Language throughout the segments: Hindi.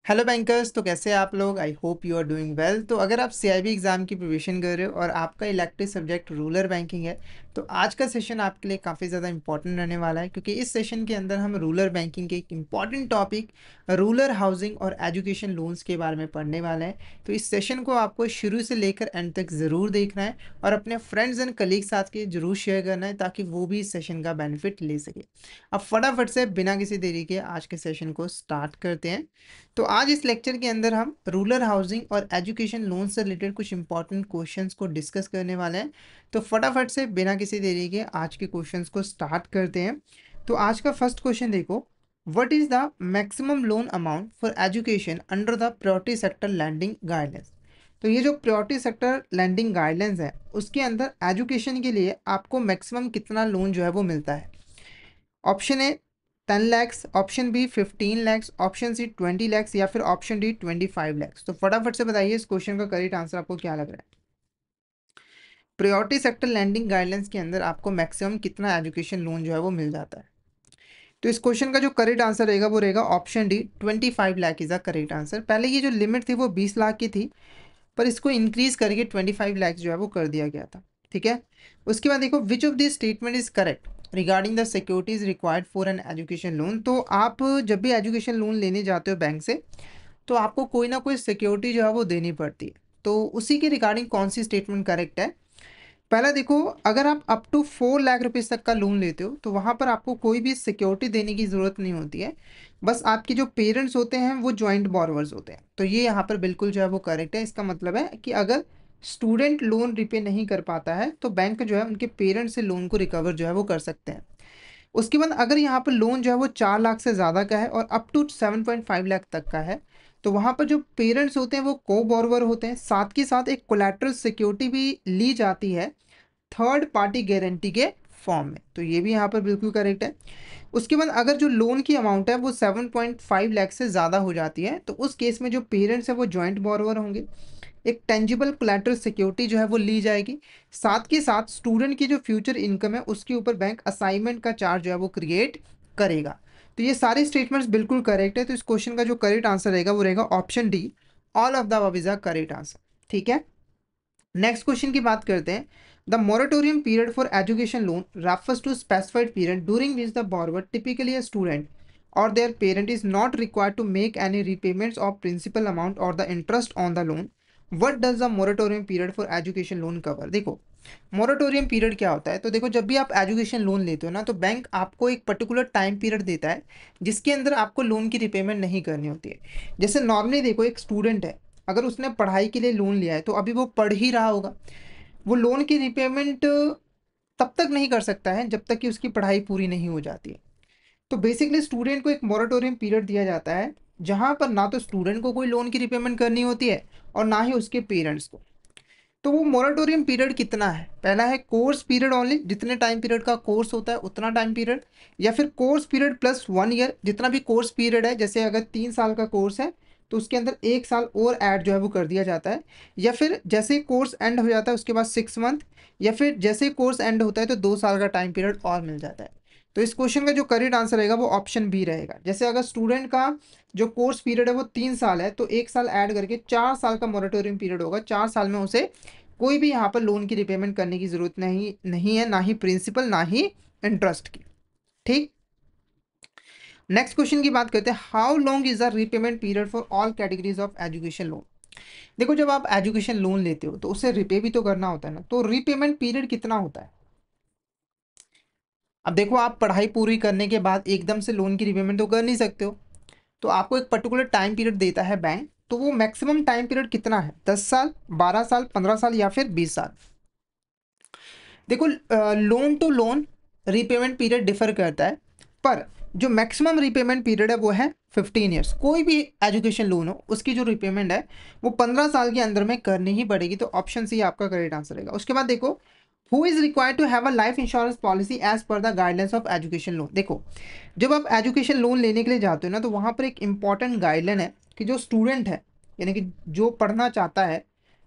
Hello bankers. तो कैसे हैं आप लोग? I hope you are doing well. तो अगर आप सीआईबी एग्ज़ाम की प्रिपरेशन कर रहे हो और आपका इलेक्टिव सब्जेक्ट रूरल बैंकिंग है, तो आज का सेशन आपके लिए काफ़ी ज़्यादा इंपॉर्टेंट रहने वाला है, क्योंकि इस सेशन के अंदर हम रूरल बैंकिंग के एक इंपॉर्टेंट टॉपिक रूरल हाउसिंग और एजुकेशन लोन्स के बारे में पढ़ने वाले हैं। तो इस सेशन को आपको शुरू से लेकर एंड तक ज़रूर देखना है और अपने फ्रेंड्स एंड कलीग साथ के ज़रूर शेयर करना है, ताकि वो भी इस सेशन का बेनिफिट ले सके। अब फटाफट से बिना किसी देरी के आज के सेशन को स्टार्ट करते हैं। तो आज इस लेक्चर के अंदर हम रूरल हाउसिंग और एजुकेशन लोन से रिलेटेड कुछ इंपॉर्टेंट क्वेश्चंस को डिस्कस करने वाले हैं। तो फटाफट से बिना किसी देरी के आज के क्वेश्चंस को स्टार्ट करते हैं। तो आज का फर्स्ट क्वेश्चन देखो, what is the maximum loan amount for education under the priority sector lending guidelines. तो ये जो प्रायोरिटी सेक्टर लैंडिंग गाइडलाइंस है, उसके अंदर एजुकेशन के लिए आपको मैक्सिमम कितना लोन जो है वो मिलता है। Option A 10 lakhs, option B 15 lakhs, option C 20 lakhs या फिर ऑप्शन डी 25 लैक्स। तो फटाफट से बताइए इस क्वेश्चन का करेक्ट आंसर आपको क्या लग रहा है। प्रायोरिटी सेक्टर लैंडिंग गाइडलाइंस के अंदर आपको मैक्सिमम कितना एजुकेशन लोन जो है वो मिल जाता है। तो इस क्वेश्चन का जो करेक्ट आंसर रहेगा वो रहेगा option D 25 lakh is the correct answer. पहले ये जो लिमिट थी वो 20 लाख की थी, पर इसको इंक्रीज करके 25 लैक्स जो है वो कर दिया गया था। ठीक है। उसके बाद देखो, which of this statement is correct regarding the securities required for an education loan. तो आप जब भी एजुकेशन लोन लेने जाते हो बैंक से, तो आपको कोई ना कोई सिक्योरिटी जो है वो देनी पड़ती है। तो उसी के रिगार्डिंग कौन सी स्टेटमेंट करेक्ट है। पहला देखो, अगर आप अप टू 4 लाख रुपीज़ तक का लोन लेते हो तो वहाँ पर आपको कोई भी सिक्योरिटी देने की ज़रूरत नहीं होती है। बस आपके जो पेरेंट्स होते हैं वो जॉइंट बोरोवर्स होते हैं। तो ये यहाँ पर बिल्कुल जो है वो करेक्ट है। इसका मतलब है कि अगर स्टूडेंट लोन रिपे नहीं कर पाता है तो बैंक जो है उनके पेरेंट्स से लोन को रिकवर जो है वो कर सकते हैं। उसके बाद अगर यहाँ पर लोन जो है वो 4 लाख से ज़्यादा का है और अप टू 7.5 लाख तक का है, तो वहाँ पर जो पेरेंट्स होते हैं वो को बोरोवर होते हैं। साथ के साथ एक कोलैटरल सिक्योरिटी भी ली जाती है थर्ड पार्टी गारंटी के फॉर्म में। तो ये भी यहाँ पर बिल्कुल करेक्ट है। उसके बाद अगर जो लोन की अमाउंट है वो 7.5 लाख से ज़्यादा हो जाती है, तो उस केस में जो पेरेंट्स है वो जॉइंट बोरोवर होंगे। एक टेंजिबल कोलैटरल सिक्योरिटी जो है वो ली जाएगी। साथ के साथ स्टूडेंट की जो फ्यूचर इनकम है उसके ऊपर बैंक असाइनमेंट का चार्ज जो है वो क्रिएट करेगा। तो ये सारे स्टेटमेंट्स बिल्कुल करेक्ट है। तो इस क्वेश्चन का जो करेक्ट आंसर रहेगा वो रहेगा option D, all of the above is the correct answer. ठीक है। नेक्स्ट क्वेश्चन की बात करते हैं। The moratorium period for education loan refers to specified period during which the borrower, typically a student or their parent, is not required to make any repayments of principal amount or the interest on the loan. What does the moratorium period for education loan cover? देखो, मोरेटोरियम पीरियड क्या होता है। तो देखो, जब भी आप एजुकेशन लोन लेते हो ना, तो बैंक आपको एक पर्टिकुलर टाइम पीरियड देता है जिसके अंदर आपको लोन की रिपेमेंट नहीं करनी होती है। जैसे नॉर्मली देखो, एक स्टूडेंट है, अगर उसने पढ़ाई के लिए लोन लिया है तो अभी वो पढ़ ही रहा होगा। वो लोन की रिपेमेंट तब तक नहीं कर सकता है जब तक कि उसकी पढ़ाई पूरी नहीं हो जाती है। तो बेसिकली स्टूडेंट को एक मोरेटोरियम पीरियड दिया जाता है जहां पर ना तो स्टूडेंट को कोई लोन की रिपेमेंट करनी होती है और ना ही उसके पेरेंट्स को। तो वो मोरेटोरियम पीरियड कितना है? पहला है कोर्स पीरियड ओनली, जितने टाइम पीरियड का कोर्स होता है उतना टाइम पीरियड, या फिर कोर्स पीरियड प्लस 1 ईयर, जितना भी कोर्स पीरियड है। जैसे अगर 3 साल का कोर्स है तो उसके अंदर 1 साल और ऐड जो है वो कर दिया जाता है, या फिर जैसे कोर्स एंड हो जाता है उसके बाद 6 मंथ, या फिर जैसे कोर्स एंड होता है तो 2 साल का टाइम पीरियड और मिल जाता है। तो इस क्वेश्चन का जो करेक्ट आंसर रहेगा वो ऑप्शन बी रहेगा। जैसे अगर स्टूडेंट का जो कोर्स पीरियड है वो 3 साल है, तो 1 साल ऐड करके 4 साल का मोरेटोरियम पीरियड होगा। 4 साल में उसे कोई भी यहाँ पर लोन की रिपेमेंट करने की जरूरत नहीं है, ना ही प्रिंसिपल ना ही इंटरेस्ट की। ठीक। नेक्स्ट क्वेश्चन की बात करते हैं। How long is the repayment period for all categories of education loan. देखो, जब आप एजुकेशन लोन लेते हो तो उसे रिपे भी तो करना होता है ना, तो रीपेमेंट पीरियड कितना होता है। अब देखो, आप पढ़ाई पूरी करने के बाद एकदम से लोन की रिपेमेंट तो कर नहीं सकते हो, तो आपको एक पर्टिकुलर टाइम पीरियड देता है बैंक। तो वो मैक्सिमम टाइम पीरियड कितना है? 10 साल, 12 साल, 15 साल या फिर 20 साल। देखो, loan to loan repayment period differ करता है, पर जो मैक्सिमम रीपेमेंट पीरियड है वो है 15 ईयर्स। कोई भी एजुकेशन लोन हो उसकी जो रीपेमेंट है वो 15 साल के अंदर में करनी ही पड़ेगी। तो ऑप्शन सी आपका करेक्ट आंसर रहेगा। उसके बाद देखो, who is required to have a life insurance policy as per the guidelines of education loan. देखो, जब आप एजुकेशन लोन लेने के लिए जाते हो ना, तो वहाँ पर एक इंपॉर्टेंट गाइडलाइन है कि जो स्टूडेंट है, यानी कि जो पढ़ना चाहता है,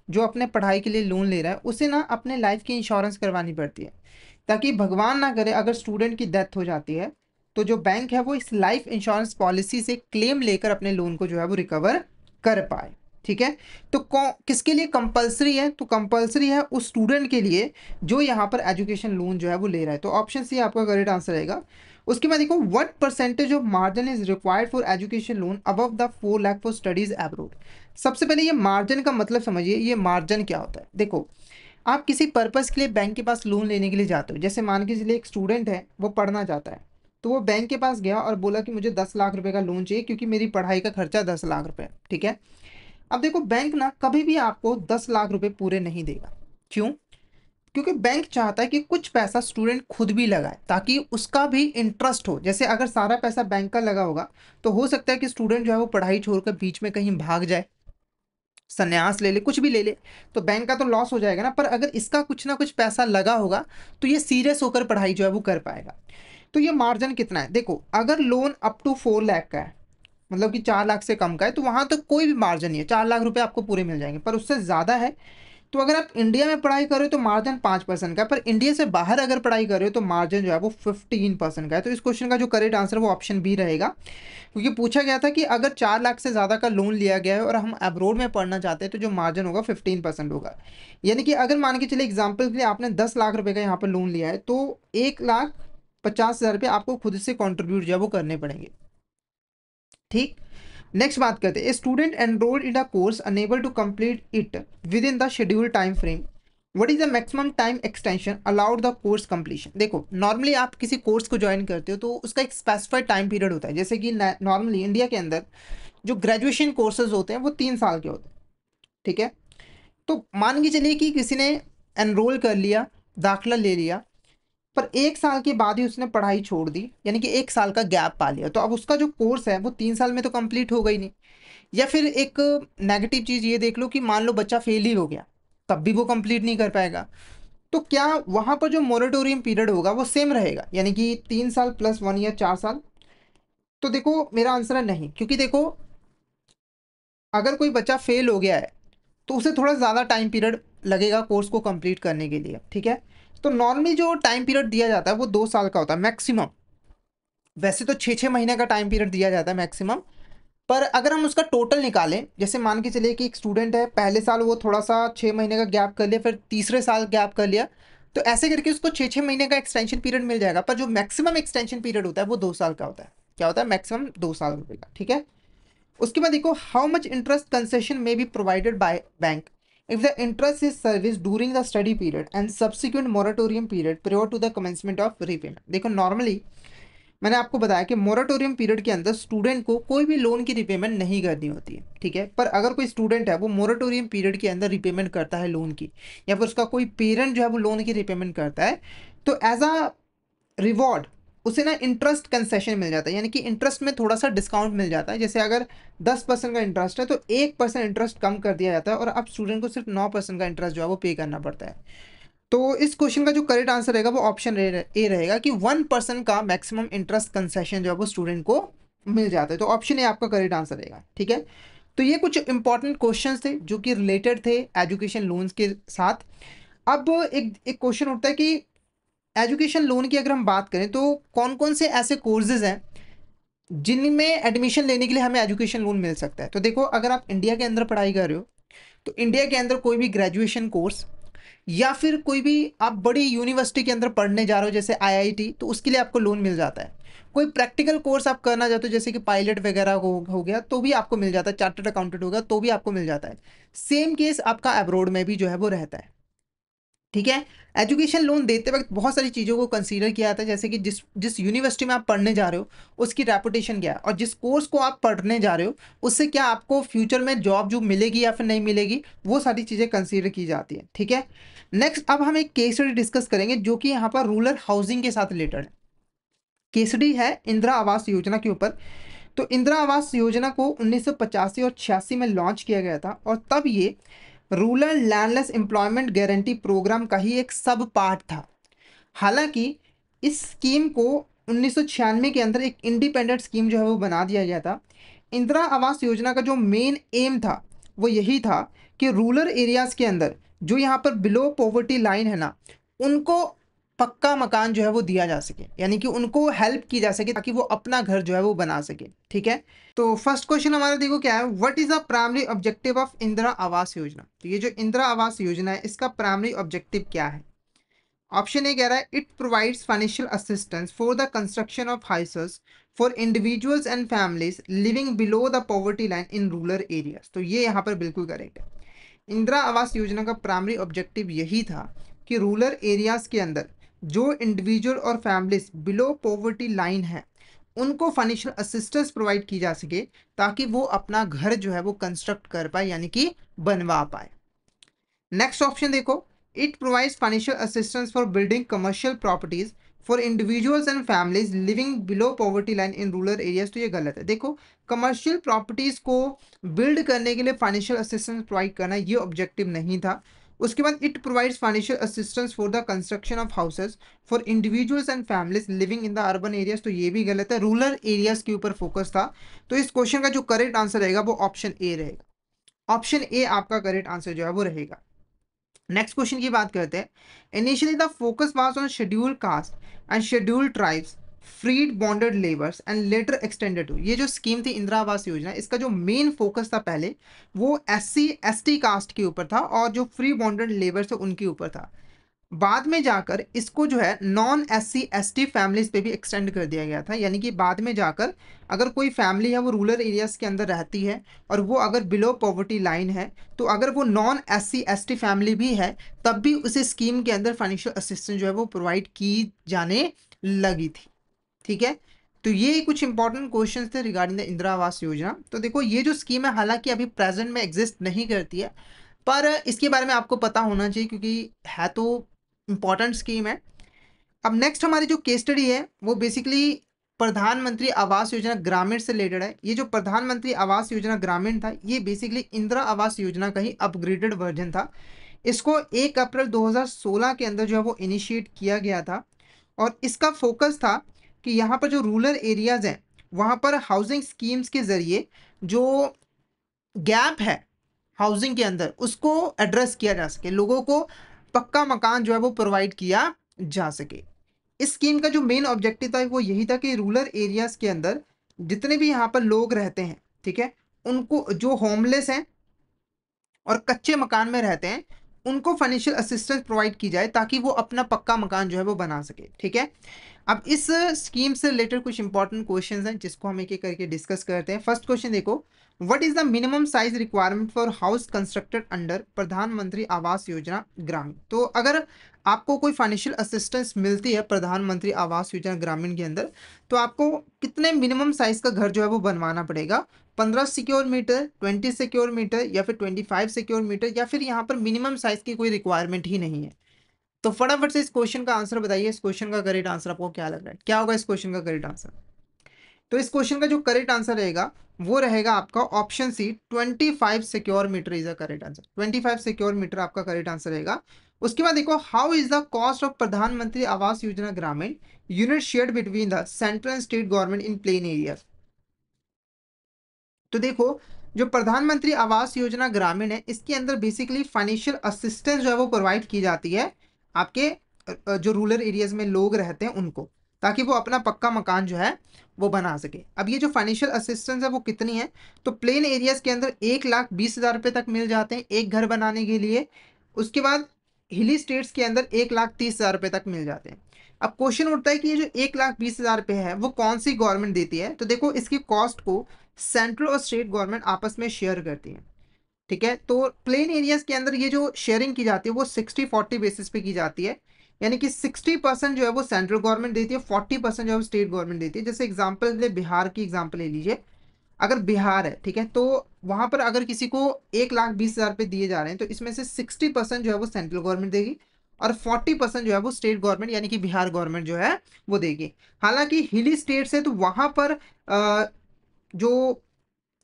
जो अपने पढ़ाई के लिए लोन ले रहा है, उसे ना अपने लाइफ की इंश्योरेंस करवानी पड़ती है, ताकि भगवान ना करे अगर स्टूडेंट की डेथ हो जाती है तो जो बैंक है वो इस लाइफ इंश्योरेंस पॉलिसी से क्लेम लेकर अपने लोन को जो है वो रिकवर कर पाए। ठीक है, तो किसके लिए कंपलसरी है? तो कंपलसरी है उस स्टूडेंट के लिए जो यहाँ पर एजुकेशन लोन जो है वो ले रहा है। तो ऑप्शन सी आपका करेक्ट आंसर रहेगा। उसके बाद देखो, what percentage of margin is required for education loan above the 4 lakh for studies abroad. सबसे पहले ये मार्जिन का मतलब समझिए, ये मार्जिन क्या होता है। देखो, आप किसी पर्पस के लिए बैंक के पास लोन लेने के लिए जाते हो, जैसे मान के चलिए एक स्टूडेंट है, वो पढ़ना चाहता है, तो वो बैंक के पास गया और बोला कि मुझे 10 लाख रुपए का लोन चाहिए क्योंकि मेरी पढ़ाई का खर्चा 10 लाख रुपए। ठीक है, अब देखो बैंक ना कभी भी आपको 10 लाख रुपए पूरे नहीं देगा। क्यों? क्योंकि बैंक चाहता है कि कुछ पैसा स्टूडेंट खुद भी लगाए ताकि उसका भी इंटरेस्ट हो। जैसे अगर सारा पैसा बैंक का लगा होगा तो हो सकता है कि स्टूडेंट जो है वो पढ़ाई छोड़कर बीच में कहीं भाग जाए, संन्यास ले ले, कुछ भी ले ले, तो बैंक का तो लॉस हो जाएगा ना। पर अगर इसका कुछ ना कुछ पैसा लगा होगा तो ये सीरियस होकर पढ़ाई जो है वो कर पाएगा। तो ये मार्जिन कितना है? देखो, अगर लोन अप टू 4 लाख का है, मतलब कि 4 लाख से कम का है, तो वहां तो कोई भी मार्जिन नहीं है, 4 लाख रुपए आपको पूरे मिल जाएंगे। पर उससे ज्यादा है तो अगर आप इंडिया में पढ़ाई कर रहे हो तो मार्जिन 5% का है, पर इंडिया से बाहर अगर पढ़ाई कर रहे हो तो मार्जिन जो है वो 15% का है। तो इस क्वेश्चन का जो करेक्ट आंसर वो ऑप्शन बी रहेगा, क्योंकि पूछा गया था कि अगर 4 लाख से ज़्यादा का लोन लिया गया है और हम अब्रोड में पढ़ना चाहते हैं तो जो मार्जिन होगा 15% होगा। यानी कि अगर मान के चले एग्जाम्पल के लिए आपने 10 लाख रुपए का यहाँ पर लोन लिया है तो 1,50,000 रुपये आपको खुद से कॉन्ट्रीब्यूट जो है वो करने पड़ेंगे। ठीक, नेक्स्ट बात करते हैं, student enrolled in a course unable to complete it with in the schedule time frame, what is the maximum time extension allowed the course completion. देखो, नॉर्मली आप किसी कोर्स को ज्वाइन करते हो तो उसका एक स्पेसिफाइड टाइम पीरियड होता है। जैसे कि नॉर्मली इंडिया के अंदर जो ग्रेजुएशन कोर्सेज होते हैं वो 3 साल के होते हैं। ठीक है, तो मान के चलिए कि किसी ने एनरोल कर लिया, दाखिला ले लिया, पर 1 साल के बाद ही उसने पढ़ाई छोड़ दी, यानी कि 1 साल का गैप पा लिया, तो अब उसका जो कोर्स है वो 3 साल में तो कंप्लीट हो गई नहीं। या फिर एक नेगेटिव चीज ये देख लो कि मान लो बच्चा फेल ही हो गया, तब भी वो कंप्लीट नहीं कर पाएगा। तो क्या वहां पर जो मोरेटोरियम पीरियड होगा वो सेम रहेगा, यानी कि 3 साल प्लस 1 ईयर 4 साल? तो देखो, मेरा आंसर है नहीं, क्योंकि देखो अगर कोई बच्चा फेल हो गया है तो उसे थोड़ा ज़्यादा टाइम पीरियड लगेगा कोर्स को कंप्लीट करने के लिए। ठीक है, तो नॉर्मली जो टाइम पीरियड दिया जाता है वो 2 साल का होता है मैक्सिमम। वैसे तो 6-6 महीने का टाइम पीरियड दिया जाता है मैक्सिमम, पर अगर हम उसका टोटल निकालें, जैसे मान के चलिए कि एक स्टूडेंट है, पहले साल वो थोड़ा सा 6 महीने का गैप कर लिया, फिर तीसरे साल गैप कर लिया, तो ऐसे करके उसको 6-6 महीने का एक्सटेंशन पीरियड मिल जाएगा। पर जो मैक्सिमम एक्सटेंशन पीरियड होता है वो 2 साल का होता है। क्या होता है? मैक्सिमम 2 साल रुपए का। ठीक है, उसके बाद देखो, how much interest concession may be provided by bank if the interest is service during the study period and subsequent moratorium period prior to the commencement of repayment. देखो, नॉर्मली मैंने आपको बताया कि मोरेटोरियम पीरियड के अंदर स्टूडेंट को कोई भी लोन की रिपेमेंट नहीं करनी होती है। ठीक है, पर अगर कोई स्टूडेंट है वो मोरेटोरियम पीरियड के अंदर रिपेमेंट करता है लोन की, या फिर उसका कोई पेरेंट जो है वो लोन की रिपेमेंट करता है, तो एज अ रिवॉर्ड उसे ना इंटरेस्ट कंसेशन मिल जाता है, यानी कि इंटरेस्ट में थोड़ा सा डिस्काउंट मिल जाता है। जैसे अगर 10% का इंटरेस्ट है तो 1% इंटरेस्ट कम कर दिया जाता है और अब स्टूडेंट को सिर्फ 9% का इंटरेस्ट जो है वो पे करना पड़ता है। तो इस क्वेश्चन का जो करेक्ट आंसर रहेगा वो ऑप्शन ए रहेगा कि 1% का मैक्सिमम इंटरेस्ट कंसेशन जो है वो स्टूडेंट को मिल जाता है। तो ऑप्शन ए आपका करेक्ट आंसर रहेगा। ठीक है, तो ये कुछ इंपॉर्टेंट क्वेश्चंस थे जो कि रिलेटेड थे एजुकेशन लोन्स के साथ। अब एक एक क्वेश्चन उठता है कि एजुकेशन लोन की अगर हम बात करें तो कौन कौन से ऐसे कोर्सेज हैं जिनमें एडमिशन लेने के लिए हमें एजुकेशन लोन मिल सकता है। तो देखो, अगर आप इंडिया के अंदर पढ़ाई कर रहे हो तो इंडिया के अंदर कोई भी ग्रेजुएशन कोर्स, या फिर कोई भी आप बड़ी यूनिवर्सिटी के अंदर पढ़ने जा रहे हो जैसे आईआईटी, तो उसके लिए आपको लोन मिल जाता है। कोई प्रैक्टिकल कोर्स आप करना चाहते हो जैसे कि पायलट वगैरह हो गया तो भी आपको मिल जाता है, चार्टर्ड अकाउंटेंट हो गया तो भी आपको मिल जाता है। सेम केस आपका अब्रोड में भी जो है वो रहता है। ठीक है, एजुकेशन लोन देते वक्त बहुत सारी चीज़ों को कंसीडर किया जाता है, जैसे कि जिस जिस यूनिवर्सिटी में आप पढ़ने जा रहे हो उसकी रेपुटेशन क्या है, और जिस कोर्स को आप पढ़ने जा रहे हो उससे क्या आपको फ्यूचर में जॉब जो मिलेगी या फिर नहीं मिलेगी, वो सारी चीज़ें कंसीडर की जाती है। ठीक है, नेक्स्ट अब हम एक केस स्टडी डिस्कस करेंगे जो कि यहाँ पर रूरल हाउसिंग के साथ रिलेटेड है। केस स्टडी है इंदिरा आवास योजना के ऊपर। तो इंदिरा आवास योजना को 1985 और 86 में लॉन्च किया गया था, और तब ये rural landless employment guarantee program का ही एक सब पार्ट था। हालांकि इस स्कीम को 1996 के अंदर एक इंडिपेंडेंट स्कीम जो है वो बना दिया गया था। इंदिरा आवास योजना का जो मेन एम था वो यही था कि रूरल एरियाज के अंदर जो यहाँ पर बिलो पॉवर्टी लाइन है ना, उनको पक्का मकान जो है वो दिया जा सके, यानी कि उनको हेल्प की जा सके ताकि वो अपना घर जो है वो बना सके। ठीक है, तो फर्स्ट क्वेश्चन हमारा देखो क्या है, what is the primary objective of Indira Awas Yojana. तो ये जो इंदिरा आवास योजना है इसका प्राइमरी ऑब्जेक्टिव क्या है। ऑप्शन ए कह रहा है it provides financial assistance for the construction of houses for individuals and families living below the poverty line in rural areas. तो ये यहाँ पर बिल्कुल करेक्ट है। इंदिरा आवास योजना का प्राइमरी ऑब्जेक्टिव यही था कि रूरल एरियाज के अंदर जो इंडिविजुअल और फैमिलीज बिलो पॉवर्टी लाइन है उनको फाइनेंशियल असिस्टेंस प्रोवाइड की जा सके ताकि वो अपना घर जो है वो कंस्ट्रक्ट कर पाए, यानी कि बनवा पाए। नेक्स्ट ऑप्शन देखो, it provides financial assistance for building commercial properties for individuals and families living below poverty line in rural areas. तो ये गलत है। देखो, कमर्शियल प्रॉपर्टीज को बिल्ड करने के लिए फाइनेंशियल असिस्टेंस प्रोवाइड करना ये ऑब्जेक्टिव नहीं था। उसके बाद it provides financial assistance for the construction of houses for individuals and families living in the urban areas. तो ये भी गलत है, रूरल एरियाज के ऊपर फोकस था। तो इस क्वेश्चन का जो करेक्ट आंसर रहेगा वो ऑप्शन ए रहेगा। ऑप्शन ए आपका करेक्ट आंसर जो है वो रहेगा। नेक्स्ट क्वेश्चन की बात करते हैं। Initially the focus was on scheduled caste and scheduled tribes freed bonded labours and later extended to. ये जो स्कीम थी इंदिरा आवास योजना, इसका जो मेन फोकस था पहले वो SC ST कास्ट के ऊपर था और जो फ्री बॉन्डेड लेबर्स थे उनके ऊपर था। बाद में जाकर इसको जो है नॉन SC ST फैमिलीज पे भी एक्सटेंड कर दिया गया था, यानी कि बाद में जाकर अगर कोई फैमिली है वो रूरल एरियाज के अंदर रहती है और वो अगर बिलो पॉवर्टी लाइन है, तो अगर वो नॉन SC ST फैमिली भी है तब भी उस स्कीम के अंदर फाइनेंशियल असिस्टेंस जो है वो प्रोवाइड की जाने लगी थी। ठीक है, तो ये कुछ इंपॉर्टेंट क्वेश्चंस थे रिगार्डिंग द इंदिरा आवास योजना। तो देखो, ये जो स्कीम है हालांकि अभी प्रेजेंट में एग्जिस्ट नहीं करती है, पर इसके बारे में आपको पता होना चाहिए क्योंकि है तो इंपॉर्टेंट स्कीम है। अब नेक्स्ट हमारी जो केस स्टडी है वो बेसिकली प्रधानमंत्री आवास योजना ग्रामीण से रिलेटेड है। ये जो प्रधानमंत्री आवास योजना ग्रामीण था ये बेसिकली इंदिरा आवास योजना का ही अपग्रेडेड वर्जन था। इसको 1 अप्रैल 2016 के अंदर जो है वो इनिशिएट किया गया था और इसका फोकस था कि यहाँ पर जो रूरल एरियाज हैं वहाँ पर हाउसिंग स्कीम्स के ज़रिए जो गैप है हाउसिंग के अंदर उसको एड्रेस किया जा सके, लोगों को पक्का मकान जो है वो प्रोवाइड किया जा सके। इस स्कीम का जो मेन ऑब्जेक्टिव था वो यही था कि रूरल एरियाज के अंदर जितने भी यहाँ पर लोग रहते हैं, ठीक है, उनको जो होमलेस हैं और कच्चे मकान में रहते हैं उनको फाइनेंशियल असिस्टेंस प्रोवाइड की जाए ताकि वो अपना पक्का मकान जो है वो बना सके। ठीक है, अब इस स्कीम से रिलेटेड कुछ इंपॉर्टेंट क्वेश्चंस हैं जिसको हम एक एक करके डिस्कस करते हैं। फर्स्ट क्वेश्चन देखो, what is the minimum size requirement for house constructed under प्रधानमंत्री आवास योजना ग्रामीण। तो अगर आपको कोई फाइनेंशियल असिस्टेंस मिलती है प्रधानमंत्री आवास योजना ग्रामीण के अंदर, तो आपको कितने मिनिमम साइज का घर जो है वो बनवाना पड़ेगा। 15 सिक्योर मीटर, 20 सिक्योर मीटर या फिर 25 सिक्योर मीटर, या फिर यहाँ पर मिनिमम साइज की कोई रिक्वायरमेंट ही नहीं है। तो फटाफट से इस क्वेश्चन का आंसर बताइए। इस क्वेश्चन का करेक्ट आंसर आपको क्या लग रहा है, क्या होगा इस क्वेश्चन का करेक्ट आंसर। तो इस क्वेश्चन का जो करेक्ट आंसर रहेगा वो रहेगा आपका option C, 25 square metre is the correct answer. 25 square metre आपका करेक्ट आंसर रहेगा। उसके बाद देखो, how is the cost of Pradhan Mantri Awas Yojana Gramin unit shared between the central and state government in plain areas. तो देखो, जो प्रधानमंत्री आवास योजना ग्रामीण है इसके अंदर बेसिकली फाइनेंशियल असिस्टेंस जो है वो प्रोवाइड की जाती है आपके जो रूरल एरियाज में लोग रहते हैं उनको, ताकि वो अपना पक्का मकान जो है वो बना सके। अब ये जो फाइनेंशियल असिस्टेंस है वो कितनी है, तो प्लेन एरियाज के अंदर 1,20,000 रुपये तक मिल जाते हैं एक घर बनाने के लिए। उसके बाद हिली स्टेट्स के अंदर 1,30,000 रुपये तक मिल जाते हैं। अब क्वेश्चन उठता है कि ये जो 1,20,000 रुपये है वो कौन सी गवर्नमेंट देती है। तो देखो, इसकी कॉस्ट को सेंट्रल और स्टेट गवर्नमेंट आपस में शेयर करती हैं। ठीक है, तो प्लेन एरियाज के अंदर ये जो शेयरिंग की जाती है वो 60-40 बेसिस पे की जाती है, यानी कि 60% जो है वो सेंट्रल गवर्नमेंट देती है, 40% जो है वो स्टेट गवर्नमेंट देती है। जैसे एग्जांपल ले, बिहार की एग्जांपल ले लीजिए। अगर बिहार है, ठीक है, तो वहां पर अगर किसी को 1,20,000 रुपये दिए जा रहे हैं तो इसमें से 60% जो है वो सेंट्रल गवर्नमेंट देगी और 40% जो है वो स्टेट गवर्नमेंट यानी कि बिहार गवर्नमेंट जो है वो देगी। हालांकि हिली स्टेट्स है तो वहां पर जो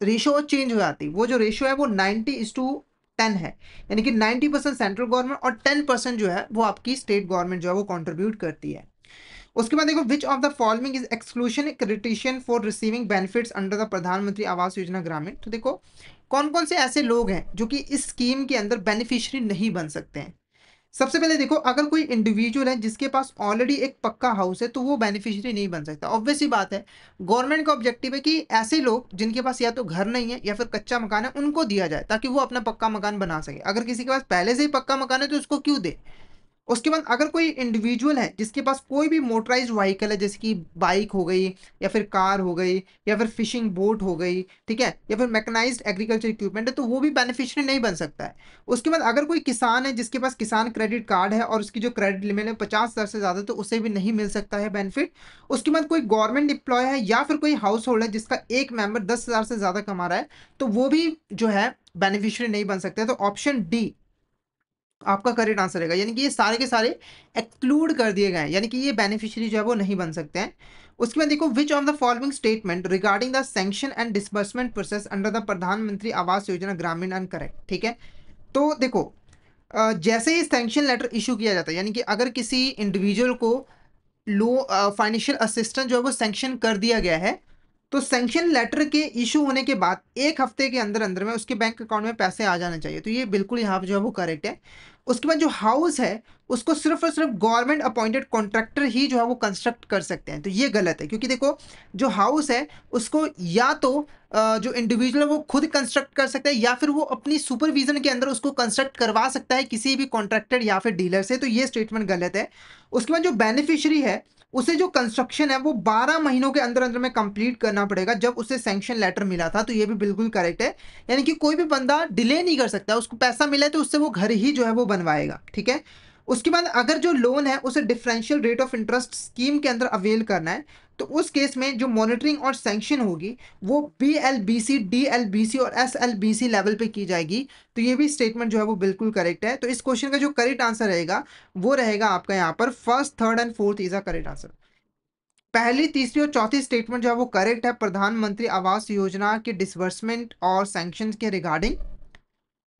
रेशो चेंज हो जाती है, वो जो रेशो है वो 90:10 है, यानी कि 90% सेंट्रल गवर्नमेंट और 10% जो है वो आपकी स्टेट गवर्नमेंट जो है वो कंट्रीब्यूट करती है। उसके बाद देखो, which of the following is exclusion criterion for receiving benefits under the प्रधानमंत्री आवास योजना ग्रामीण। तो देखो, कौन कौन से ऐसे लोग हैं जो कि इस स्कीम के अंदर बेनिफिशियरी नहीं बन सकते हैं। सबसे पहले देखो, अगर कोई इंडिविजुअल है जिसके पास ऑलरेडी एक पक्का हाउस है तो वो बेनिफिशियरी नहीं बन सकता। ऑब्वियस सी बात है, गवर्नमेंट का ऑब्जेक्टिव है कि ऐसे लोग जिनके पास या तो घर नहीं है या फिर कच्चा मकान है उनको दिया जाए ताकि वो अपना पक्का मकान बना सके। अगर किसी के पास पहले से ही पक्का मकान है तो उसको क्यों दे। उसके बाद अगर कोई इंडिविजुअल है जिसके पास कोई भी मोटराइज्ड व्हीकल है, जैसे कि बाइक हो गई या फिर कार हो गई या फिर फिशिंग बोट हो गई, ठीक है, या फिर मैकेनाइज्ड एग्रीकल्चर इक्विपमेंट है, तो वो भी बेनिफिशियरी नहीं बन सकता है। उसके बाद अगर कोई किसान है जिसके पास किसान क्रेडिट कार्ड है और उसकी जो क्रेडिट लिमिट है 50,000 से ज़्यादा, तो उसे भी नहीं मिल सकता है बेनिफिट। उसके बाद कोई गवर्नमेंट एम्प्लॉय है या फिर कोई हाउस होल्ड है जिसका एक मेंबर 10,000 से ज़्यादा कमा रहा है, तो वो भी जो है बेनिफिशियरी नहीं बन सकते हैं। तो ऑप्शन डी आपका करेक्ट आंसर रहेगा, यानी कि ये सारे के सारे एक्सक्लूड कर दिए गए हैं, यानी कि ये बेनिफिशियरी जो है वो नहीं बन सकते हैं। उसके बाद देखो, which of the following statement regarding the sanction and disbursement process under the प्रधानमंत्री आवास योजना ग्रामीण अनकरेक्ट। ठीक है, तो देखो, जैसे ही सैंक्शन लेटर इशू किया जाता है, यानी कि अगर किसी इंडिविजुअल को लो फाइनेंशियल असिस्टेंस जो है वो सैंक्शन कर दिया गया है, तो सैंक्शन लेटर के इशू होने के बाद 1 हफ्ते के अंदर अंदर में उसके बैंक अकाउंट में पैसे आ जाने चाहिए। तो ये बिल्कुल यहाँ पे जो है वो करेक्ट है। उसके बाद जो हाउस है उसको सिर्फ और सिर्फ गवर्नमेंट अपॉइंटेड कॉन्ट्रैक्टर ही जो है वो कंस्ट्रक्ट कर सकते हैं। तो ये गलत है, क्योंकि देखो, जो हाउस है उसको या तो जो इंडिविजुअल है वो खुद कंस्ट्रक्ट कर सकता है या फिर वो अपनी सुपरविजन के अंदर उसको कंस्ट्रक्ट करवा सकता है किसी भी कॉन्ट्रैक्टर या फिर डीलर से। तो ये स्टेटमेंट गलत है। उसके बाद जो बेनिफिशियरी है उसे जो कंस्ट्रक्शन है वो 12 महीनों के अंदर अंदर में कंप्लीट करना पड़ेगा जब उसे सैंक्शन लेटर मिला था। तो ये भी बिल्कुल करेक्ट है, यानी कि कोई भी बंदा डिले नहीं कर सकता, उसको पैसा मिला है तो उससे वो घर ही जो है वो बनवाएगा। ठीक है, उसके बाद अगर जो लोन है उसे differential rate of interest scheme के अंदर अवेल करना है, तो उस केस में जो मॉनिटरिंग और सैंक्शन होगी वो BLBC, DLBC और SLBC लेवल पे की जाएगी। तो ये भी स्टेटमेंट जो है वो बिल्कुल करेक्ट है। तो इस क्वेश्चन का जो करेक्ट आंसर रहेगा वो रहेगा आपका यहाँ पर first, third and fourth is a correct answer. पहली, तीसरी और चौथी स्टेटमेंट जो है वो करेक्ट है प्रधानमंत्री आवास योजना के डिसबर्समेंट और सैंक्शन के रिगार्डिंग।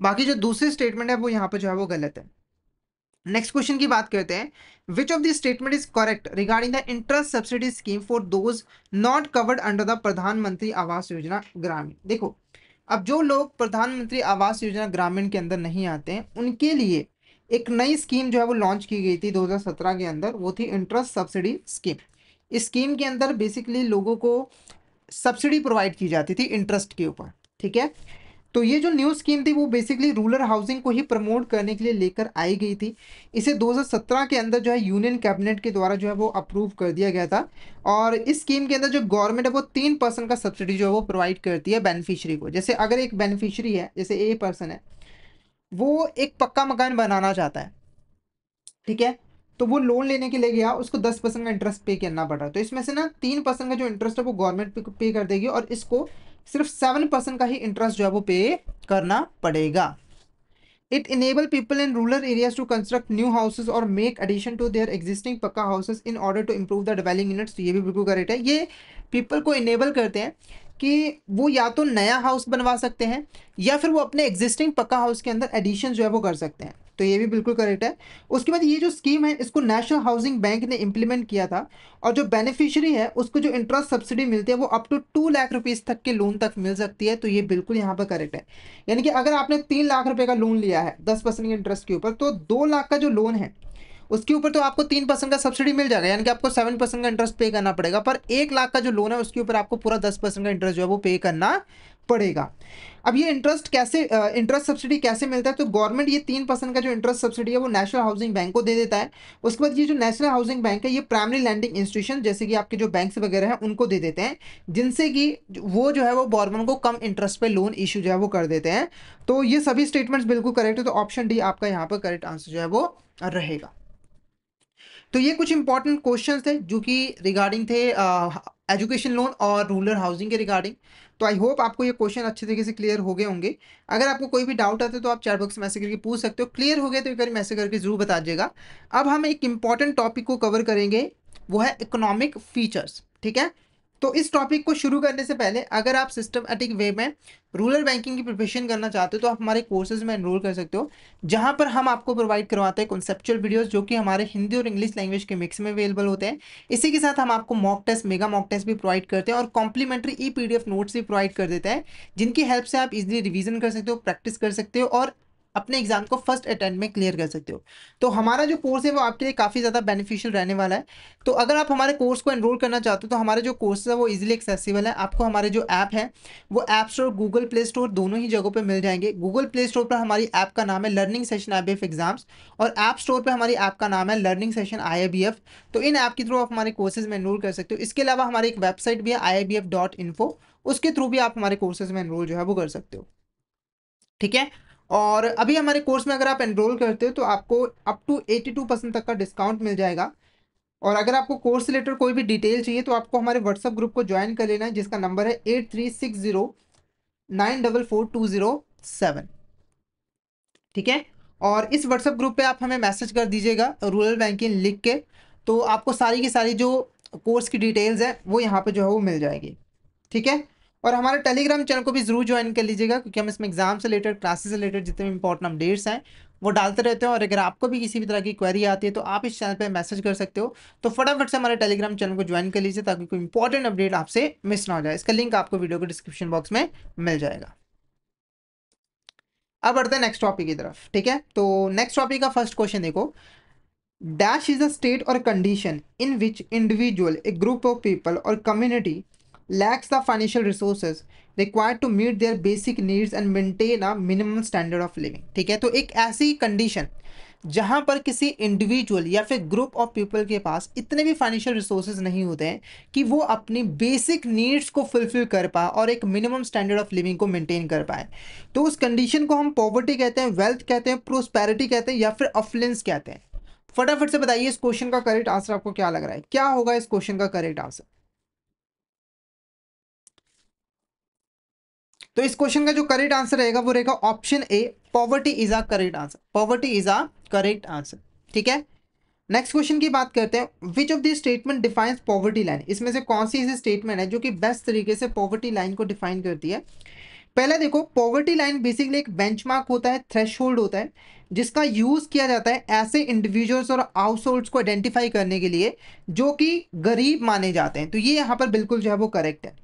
बाकी जो दूसरी स्टेटमेंट है वो यहाँ पर जो है वो गलत है। नेक्स्ट क्वेश्चन की बात करते हैं, which of this statement is correct regarding the interest subsidy scheme for those not covered under the प्रधानमंत्री आवास योजना ग्रामीण। देखो, अब जो लोग प्रधानमंत्री आवास योजना ग्रामीण के अंदर नहीं आते हैं उनके लिए एक नई स्कीम जो है वो लॉन्च की गई थी 2017 के अंदर, वो थी इंटरेस्ट सब्सिडी स्कीम। इस स्कीम के अंदर बेसिकली लोगों को सब्सिडी प्रोवाइड की जाती थी इंटरेस्ट के ऊपर। ठीक है, तो ये जो न्यू स्कीम थी वो बेसिकली रूरल हाउसिंग को ही प्रमोट करने के लिए लेकर आई गई थी। इसे 2017 के अंदर जो है यूनियन कैबिनेट के द्वारा जो है वो अप्रूव कर दिया गया था। और इस स्कीम के अंदर जो गवर्नमेंट है वो 3% का सब्सिडी जो है वो प्रोवाइड करती है बेनिफिशियरी को। जैसे अगर एक बेनिफिशियरी है, जैसे ए पर्सन है, वो एक पक्का मकान बनाना चाहता है, ठीक है, तो वो लोन लेने के लिए गया, उसको 10% का इंटरेस्ट पे करना पड़ रहा है। तो इसमें से ना 3% का जो इंटरेस्ट है वो गवर्नमेंट पे कर देगी और इसको सिर्फ 7% का ही इंटरेस्ट जो है वो पे करना पड़ेगा। It enable people in rural areas to construct new houses or make addition to their existing पक्का houses in order to improve the dwelling units। तो ये भी बिल्कुल करेक्ट है। ये people को enable करते हैं कि वो या तो नया हाउस बनवा सकते हैं या फिर वो अपने एग्जिस्टिंग पक्का हाउस के अंदर एडिशन जो है वो कर सकते हैं। तो ये भी बिल्कुल करेक्ट है। उसके बाद ये जो स्कीम है इसको नेशनल हाउसिंग बैंक ने इंप्लीमेंट किया था और जो बेनिफिशियरी है उसको जो इंटरेस्ट सब्सिडी मिलती है वो अप टू 2 लाख रुपीज़ तक के लोन तक मिल सकती है। तो ये बिल्कुल यहाँ पर करेक्ट है, यानी कि अगर आपने 3 लाख रुपए का लोन लिया है 10% के इंटरेस्ट के ऊपर, तो 2 लाख का जो लोन है उसके ऊपर तो आपको 3% का सब्सिडी मिल जाएगा, यानी कि आपको 7% का इंटरेस्ट पे करना पड़ेगा। पर 1 लाख का जो लोन है उसके ऊपर आपको पूरा 10% का इंटरेस्ट जो है वो पे करना पड़ेगा। अब ये इंटरेस्ट कैसे, इंटरेस्ट सब्सिडी कैसे मिलता है, तो गवर्नमेंट ये 3% का जो इंटरेस्ट सब्सिडी है वो नेशनल हाउसिंग बैंक को दे देता है। उसके बाद ये जो नेशनल हाउसिंग बैंक है ये प्राइमरी लैंडिंग इंस्टीट्यूशन जैसे कि आपके जो बैंक्स वगैरह हैं उनको दे देते हैं, जिनसे कि वो जो है वो गवर्नमेंट को कम इंटरेस्ट पे लोन इशू जो है वो कर देते हैं। तो ये सभी स्टेटमेंट्स बिल्कुल करेक्ट है। तो ऑप्शन डी आपका यहाँ पर करेक्ट आंसर जो है वो रहेगा। तो ये कुछ इंपॉर्टेंट क्वेश्चंस थे जो कि रिगार्डिंग थे एजुकेशन लोन और रूरल हाउसिंग के रिगार्डिंग। तो आई होप आपको ये क्वेश्चन अच्छे तरीके से क्लियर हो गए होंगे। अगर आपको कोई भी डाउट आते तो आप चैट बॉक्स में मैसेज करके पूछ सकते हो। क्लियर हो गया तो एक बार मैसेज करके जरूर बता दीजिएगा। अब हम एक इंपॉर्टेंट टॉपिक को कवर करेंगे, वो है इकोनॉमिक फीचर्स। ठीक है, तो इस टॉपिक को शुरू करने से पहले अगर आप सिस्टमैटिक वे में रूरल बैंकिंग की प्रिपरेशन करना चाहते हो तो आप हमारे कोर्सेज में एनरोल कर सकते हो, जहां पर हम आपको प्रोवाइड करवाते हैं कॉन्सेप्चुअल वीडियोस जो कि हमारे हिंदी और इंग्लिश लैंग्वेज के मिक्स में अवेलेबल होते हैं। इसी के साथ हम आपको mock test, mega mock test भी प्रोवाइड करते हैं और कॉम्प्लीमेंट्री PDF नोट्स भी प्रोवाइड कर देते हैं, जिनकी हेल्प से आप इजीली रिवीजन कर सकते हो, प्रैक्टिस कर सकते हो और अपने एग्जाम को फर्स्ट अटेम्प्ट में क्लियर कर सकते हो। तो हमारा जो कोर्स है वो आपके लिए काफ़ी ज़्यादा बेनिफिशियल रहने वाला है। तो अगर आप हमारे कोर्स को एनरोल करना चाहते हो तो हमारे जो कोर्स है वो इजीली एक्सेसिबल है। आपको हमारे जो ऐप है वो app store, Google play store दोनों ही जगहों पे मिल जाएंगे। गूगल प्ले स्टोर पर हमारी ऐप का नाम है लर्निंग सेशन IBF एग्जाम्स, और ऐप स्टोर पर हमारी ऐप का नाम है लर्निंग सेशन IIBF। तो इन ऐप के थ्रू आप हमारे कोर्सेज में एनरोल कर सकते हो। इसके अलावा हमारी एक वेबसाइट भी है iibf.info, उसके थ्रू भी आप हमारे कोर्सेज में एनरोल जो है वो कर सकते हो। ठीक है, और अभी हमारे कोर्स में अगर आप एनरोल करते हो तो आपको अप टू 82% तक का डिस्काउंट मिल जाएगा। और अगर आपको कोर्स से रिलेटेड कोई भी डिटेल चाहिए तो आपको हमारे व्हाट्सएप ग्रुप को ज्वाइन कर लेना है, जिसका नंबर है 8360944207। ठीक है, और इस व्हाट्सएप ग्रुप पे आप हमें मैसेज कर दीजिएगा रूरल बैंकिंग लिख के, तो आपको सारी की सारी जो कोर्स की डिटेल्स है वो यहाँ पे जो है वो मिल जाएगी। ठीक है, और हमारे टेलीग्राम चैनल को भी जरूर ज्वाइन कर लीजिएगा, क्योंकि हम इसमें एग्जाम से रिलेटेड, क्लासेस से रिलेटेड जितने भी इंपॉर्टेंट अपडेट्स हैं वो डालते रहते हैं। और अगर आपको भी किसी भी तरह की क्वेरी आती है तो आप इस चैनल पे मैसेज कर सकते हो। तो फटाफट से हमारे टेलीग्राम चैनल को ज्वाइन कर लीजिए ताकि कोई इंपॉर्टेंट अपडेट आपसे मिस ना हो जाए। इसका लिंक आपको वीडियो के डिस्क्रिप्शन बॉक्स में मिल जाएगा। अब बढ़ते हैं नेक्स्ट टॉपिक की तरफ। ठीक है, तो नेक्स्ट टॉपिक का फर्स्ट क्वेश्चन देखो। Dash is a state or condition in which individual, a group of people or community lacks the financial resources required to meet their basic needs and maintain a minimum standard of living। ठीक है, तो एक ऐसी कंडीशन जहां पर किसी इंडिविजुअल या फिर ग्रुप ऑफ पीपल के पास इतने भी फाइनेंशियल रिसोर्सेज नहीं होते हैं कि वो अपनी बेसिक नीड्स को फुलफिल कर पाए और एक मिनिमम स्टैंडर्ड ऑफ लिविंग को मेंटेन कर पाए, तो उस कंडीशन को हम पॉवर्टी कहते हैं, वेल्थ कहते हैं, प्रोस्पेरिटी कहते हैं, या फिर अफ्लुएंस कहते हैं। फटाफट से बताइए इस क्वेश्चन का करेक्ट आंसर आपको क्या लग रहा है, क्या होगा इस क्वेश्चन का करेक्ट आंसर। तो इस क्वेश्चन का जो करेक्ट आंसर रहेगा वो रहेगा option A, poverty is a correct answer. Poverty is a correct answer. ठीक है, नेक्स्ट क्वेश्चन की बात करते हैं। Which of this statement defines poverty line, इसमें से कौन सी ऐसी स्टेटमेंट है जो कि बेस्ट तरीके से पॉवर्टी लाइन को डिफाइन करती है। पहले देखो, पॉवर्टी लाइन बेसिकली एक बेंचमार्क होता है, थ्रेशहोल्ड होता है, जिसका यूज किया जाता है ऐसे इंडिविजुअल्स और हाउस होल्ड्स को आइडेंटिफाई करने के लिए जो कि गरीब माने जाते हैं। तो ये यहाँ पर बिल्कुल जो है वो करेक्ट है।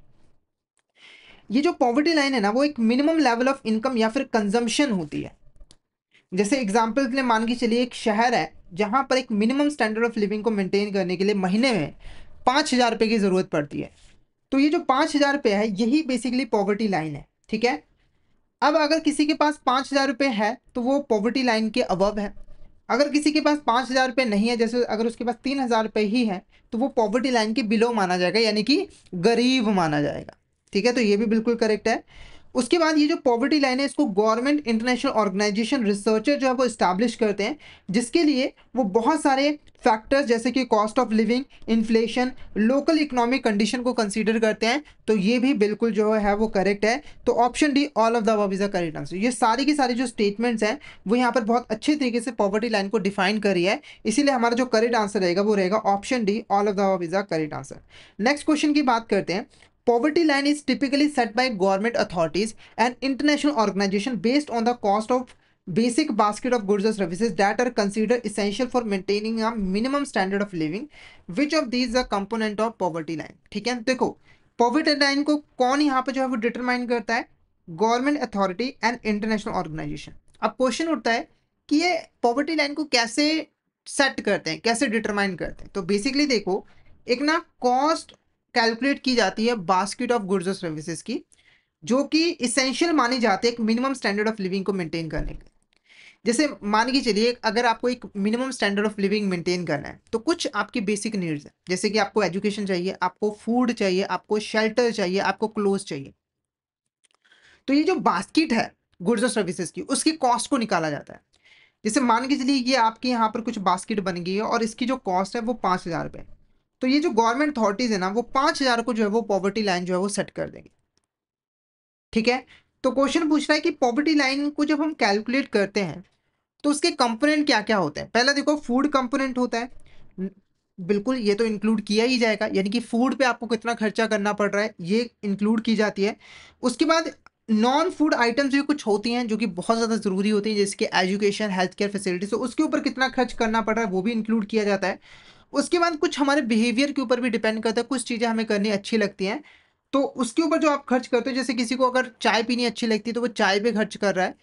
ये जो पॉवर्टी लाइन है ना वो एक मिनिमम लेवल ऑफ इनकम या फिर कंजम्पशन होती है। जैसे एग्जाम्पल के लिए मान के चलिए एक शहर है जहां पर एक मिनिमम स्टैंडर्ड ऑफ लिविंग को मेंटेन करने के लिए महीने में 5,000 रुपये की ज़रूरत पड़ती है। तो ये जो 5,000 रुपये है यही बेसिकली पॉवर्टी लाइन है। ठीक है, अब अगर किसी के पास 5,000 रुपये है तो वो पॉवर्टी लाइन के अबव है। अगर किसी के पास 5,000 रुपये नहीं है, जैसे अगर उसके पास 3,000 रुपये ही है, तो वो पॉवर्टी लाइन के बिलो माना जाएगा, यानी कि गरीब माना जाएगा। ठीक है, तो ये भी बिल्कुल करेक्ट है। उसके बाद ये जो पॉवर्टी लाइन है इसको गवर्नमेंट, इंटरनेशनल ऑर्गेनाइजेशन, रिसर्चर जो है वो इस्टेब्लिश करते हैं, जिसके लिए वो बहुत सारे फैक्टर्स जैसे कि cost of living, inflation, local economic condition को कंसीडर करते हैं। तो ये भी बिल्कुल जो है वो करेक्ट है। तो option D, all of the above is the correct answer. ये सारी की सारी जो स्टेटमेंट्स हैं वो यहाँ पर बहुत अच्छे तरीके से पॉवर्टी लाइन को डिफाइन करी है, इसीलिए हमारा जो करेक्ट आंसर रहेगा वो रहेगा option D, all of the above is the correct answer. Next question की बात करते हैं। Poverty line is typically set by government authorities and international organization based on the cost of basic basket of goods or services that are considered essential for maintaining a minimum standard of living. Which of these is a component of poverty line? ठीक है, देखो पॉवर्टी लाइन को कौन यहाँ पे जो है वो डिटरमाइन करता है, government authority and international organisation. अब क्वेश्चन उठता है कि ये पॉवर्टी लाइन को कैसे सेट करते हैं, कैसे डिटरमाइन करते हैं। तो बेसिकली देखो, एक ना कॉस्ट कैलकुलेट की जाती है बास्केट ऑफ गुड्स और सर्विसेज की, जो कि इसेंशियल मानी जाती है एक मिनिमम स्टैंडर्ड ऑफ लिविंग को मेंटेन करने के लिए। जैसे मान के चलिए अगर आपको एक minimum standard of living maintain करना है तो कुछ आपकी बेसिक नीड्स है, जैसे कि आपको एजुकेशन चाहिए, आपको फूड चाहिए, आपको शेल्टर चाहिए, आपको क्लोथ चाहिए। तो ये जो बास्केट है गुड्स और सर्विसेज की, उसकी कॉस्ट को निकाला जाता है। जैसे मान के चलिए ये आपके यहाँ पर कुछ बास्केट बन गई है और इसकी जो कॉस्ट है वो 5,000 रुपये। तो ये जो गवर्नमेंट अथॉरिटीज है ना वो 5,000 को जो है वो पॉवर्टी लाइन जो है वो सेट कर देंगे। ठीक है, तो क्वेश्चन पूछ रहा है कि पॉवर्टी लाइन को जब हम कैलकुलेट करते हैं तो उसके कंपोनेंट क्या क्या होते हैं। पहला देखो, फूड कंपोनेंट होता है, बिल्कुल ये तो इंक्लूड किया ही जाएगा, यानी कि फूड पे आपको कितना खर्चा करना पड़ रहा है ये इंक्लूड की जाती है। उसके बाद नॉन फूड आइटम्स भी कुछ होती हैं जो कि बहुत ज़्यादा ज़रूरी होती हैं, जैसे कि एजुकेशन, हेल्थ केयर फैसिलिटीज, तो उसके ऊपर कितना खर्च करना पड़ रहा है वो भी इंक्लूड किया जाता है। उसके बाद कुछ हमारे बिहेवियर के ऊपर भी डिपेंड करता है, कुछ चीज़ें हमें करनी अच्छी लगती हैं तो उसके ऊपर जो आप खर्च करते हो, जैसे किसी को अगर चाय पीनी अच्छी लगती है तो वो चाय पे खर्च कर रहा है,